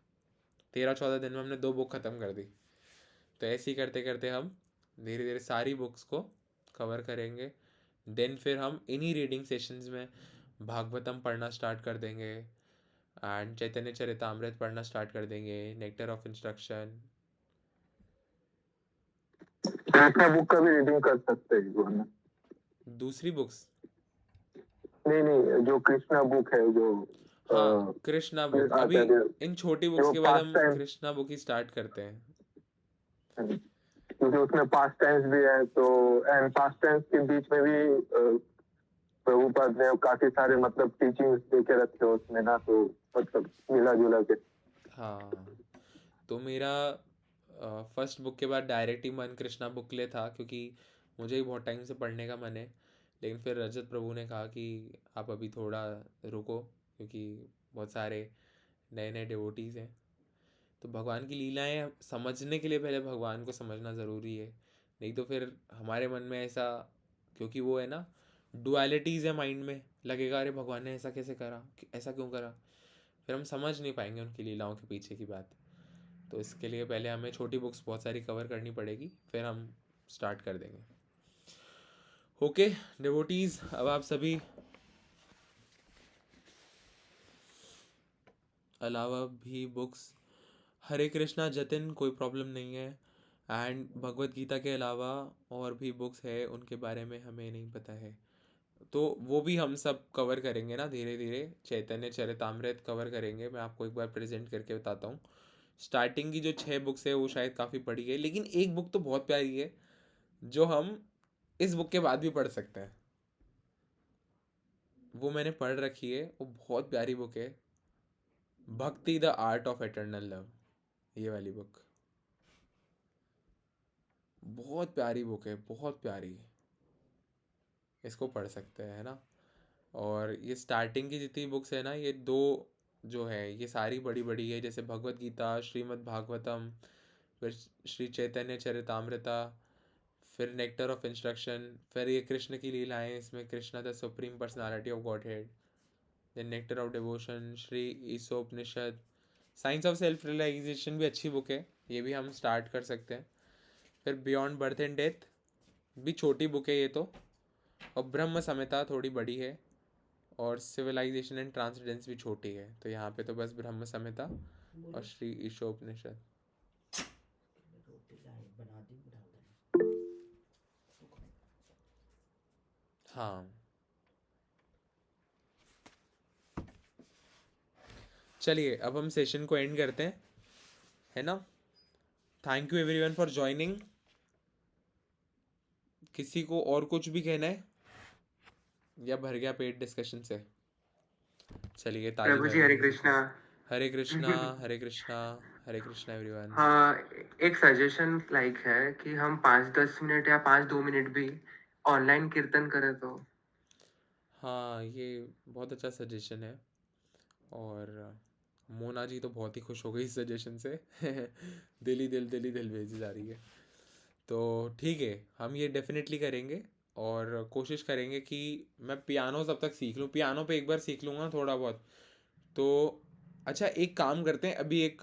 13-14 दिन में हमने 2 बुक ख़त्म कर दी। तो ऐसे ही करते करते हम धीरे धीरे सारी बुक्स को कवर करेंगे। देन फिर हम इन्हीं रीडिंग सेशंस में भागवतम पढ़ना स्टार्ट कर देंगे, एंड चैतन्य चरितामृत पढ़ना स्टार्ट कर देंगे, nectar of instruction. Krishna book का भी रीडिंग कर सकते हैं वरना। दूसरी बुक्स, नहीं, जो कृष्णा बुक है जो हाँ कृष्णा बुक, अभी आता है इन छोटी बुक्स जो के बाद पास्ट हम टाइम, कृष्णा बुक ही स्टार्ट करते हैं। क्योंकि उसमें पास्ट टाइम्स भी है, तो एंड पास्ट टाइम्स के बीच में भी प्रभुपाद ने काफी सारे मतलब टीचिंग्स देके रखे उसमें ना, तो मतलब मिला जुला के। हाँ, तो मेरा फर्स्ट बुक के बाद डायरेक्ट ही मन कृष्णा बुक ले था, क्योंकि मुझे ही बहुत टाइम से पढ़ने का मन है। लेकिन फिर रजत प्रभु ने कहा कि आप अभी थोड़ा रुको, क्योंकि बहुत सारे नए नए डिवोटीज़ हैं। तो भगवान की लीलाएं समझने के लिए पहले भगवान को समझना ज़रूरी है, नहीं तो फिर हमारे मन में ऐसा, क्योंकि वो है ना, डुअलिटीज़ है माइंड में, लगेगा अरे भगवान ने ऐसा कैसे करा, ऐसा क्यों करा, फिर हम समझ नहीं पाएंगे उनकी लीलाओं के पीछे की बात। तो इसके लिए पहले हमें छोटी बुक्स बहुत सारी कवर करनी पड़ेगी, फिर हम स्टार्ट कर देंगे। ओके डिवोटीज़, अब आप सभी अलावा भी बुक्स, हरे कृष्णा जतिन, कोई प्रॉब्लम नहीं है। एंड भगवत गीता के अलावा और भी बुक्स है, उनके बारे में हमें नहीं पता है, तो वो भी हम सब कवर करेंगे ना धीरे धीरे। चैतन्य चरितामृत कवर करेंगे, मैं आपको एक बार प्रेजेंट करके बताता हूँ। स्टार्टिंग की जो 6 बुक्स है वो शायद काफ़ी पढ़ी है, लेकिन एक बुक तो बहुत प्यारी है जो हम इस बुक के बाद भी पढ़ सकते हैं। वो मैंने पढ़ रखी है, वो बहुत प्यारी बुक है, भक्ति the art of eternal love. ये वाली बुक बहुत प्यारी बुक है, बहुत प्यारी, इसको पढ़ सकते हैं, है ना। और ये स्टार्टिंग की जितनी बुक्स है ना, ये 2 जो है ये सारी बड़ी बड़ी है, जैसे भगवत गीता, श्रीमद् भागवतम, फिर श्री चैतन्य चरितामृता, फिर नेक्टर ऑफ इंस्ट्रक्शन, फिर ये कृष्ण की लीलाएं, इसमें Krishna the supreme personality of Godhead, then nectar of devotion, Shri Isopanishad, science of self realization भी अच्छी बुक है, ये भी हम स्टार्ट कर सकते हैं। फिर बियॉन्ड बर्थ एंड डेथ भी छोटी बुक है ये तो, और ब्रह्म संहिता थोड़ी बड़ी है, और सिविलाइजेशन एंड ट्रांसडेंस भी छोटी है। तो यहाँ पे तो बस ब्रह्म संहिता और श्री ईशोपनिषद। हाँ चलिए, अब हम सेशन को एंड करते हैं, है ना। Thank you everyone for joining. किसी को और कुछ भी कहना है या भर गया पेट डिस्कशन से? चलिए ताली प्रभु भर जी हरे देंगे। कृष्णा। हरे कृष्णा, हरे कृष्णा, हरे कृष्णा एवरीवन। हाँ, एक सजेशन लाइक है कि हम 5-10 मिनट या 5-2 मिनट भी ऑनलाइन कीर्तन करें तो। हाँ, ये बहुत अच्छा सजेशन है और मोना जी तो बहुत ही खुश हो गई इस सजेशन से दिल ही दिल भेजी जा रही है। तो ठीक है, हम ये डेफिनेटली करेंगे और कोशिश करेंगे कि मैं पियानो तब तक सीख लूँ, पियानो पे एक बार सीख लूँगा थोड़ा बहुत। तो अच्छा, एक काम करते हैं, अभी एक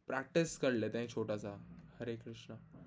प्रैक्टिस कर लेते हैं छोटा सा। हरे कृष्णा।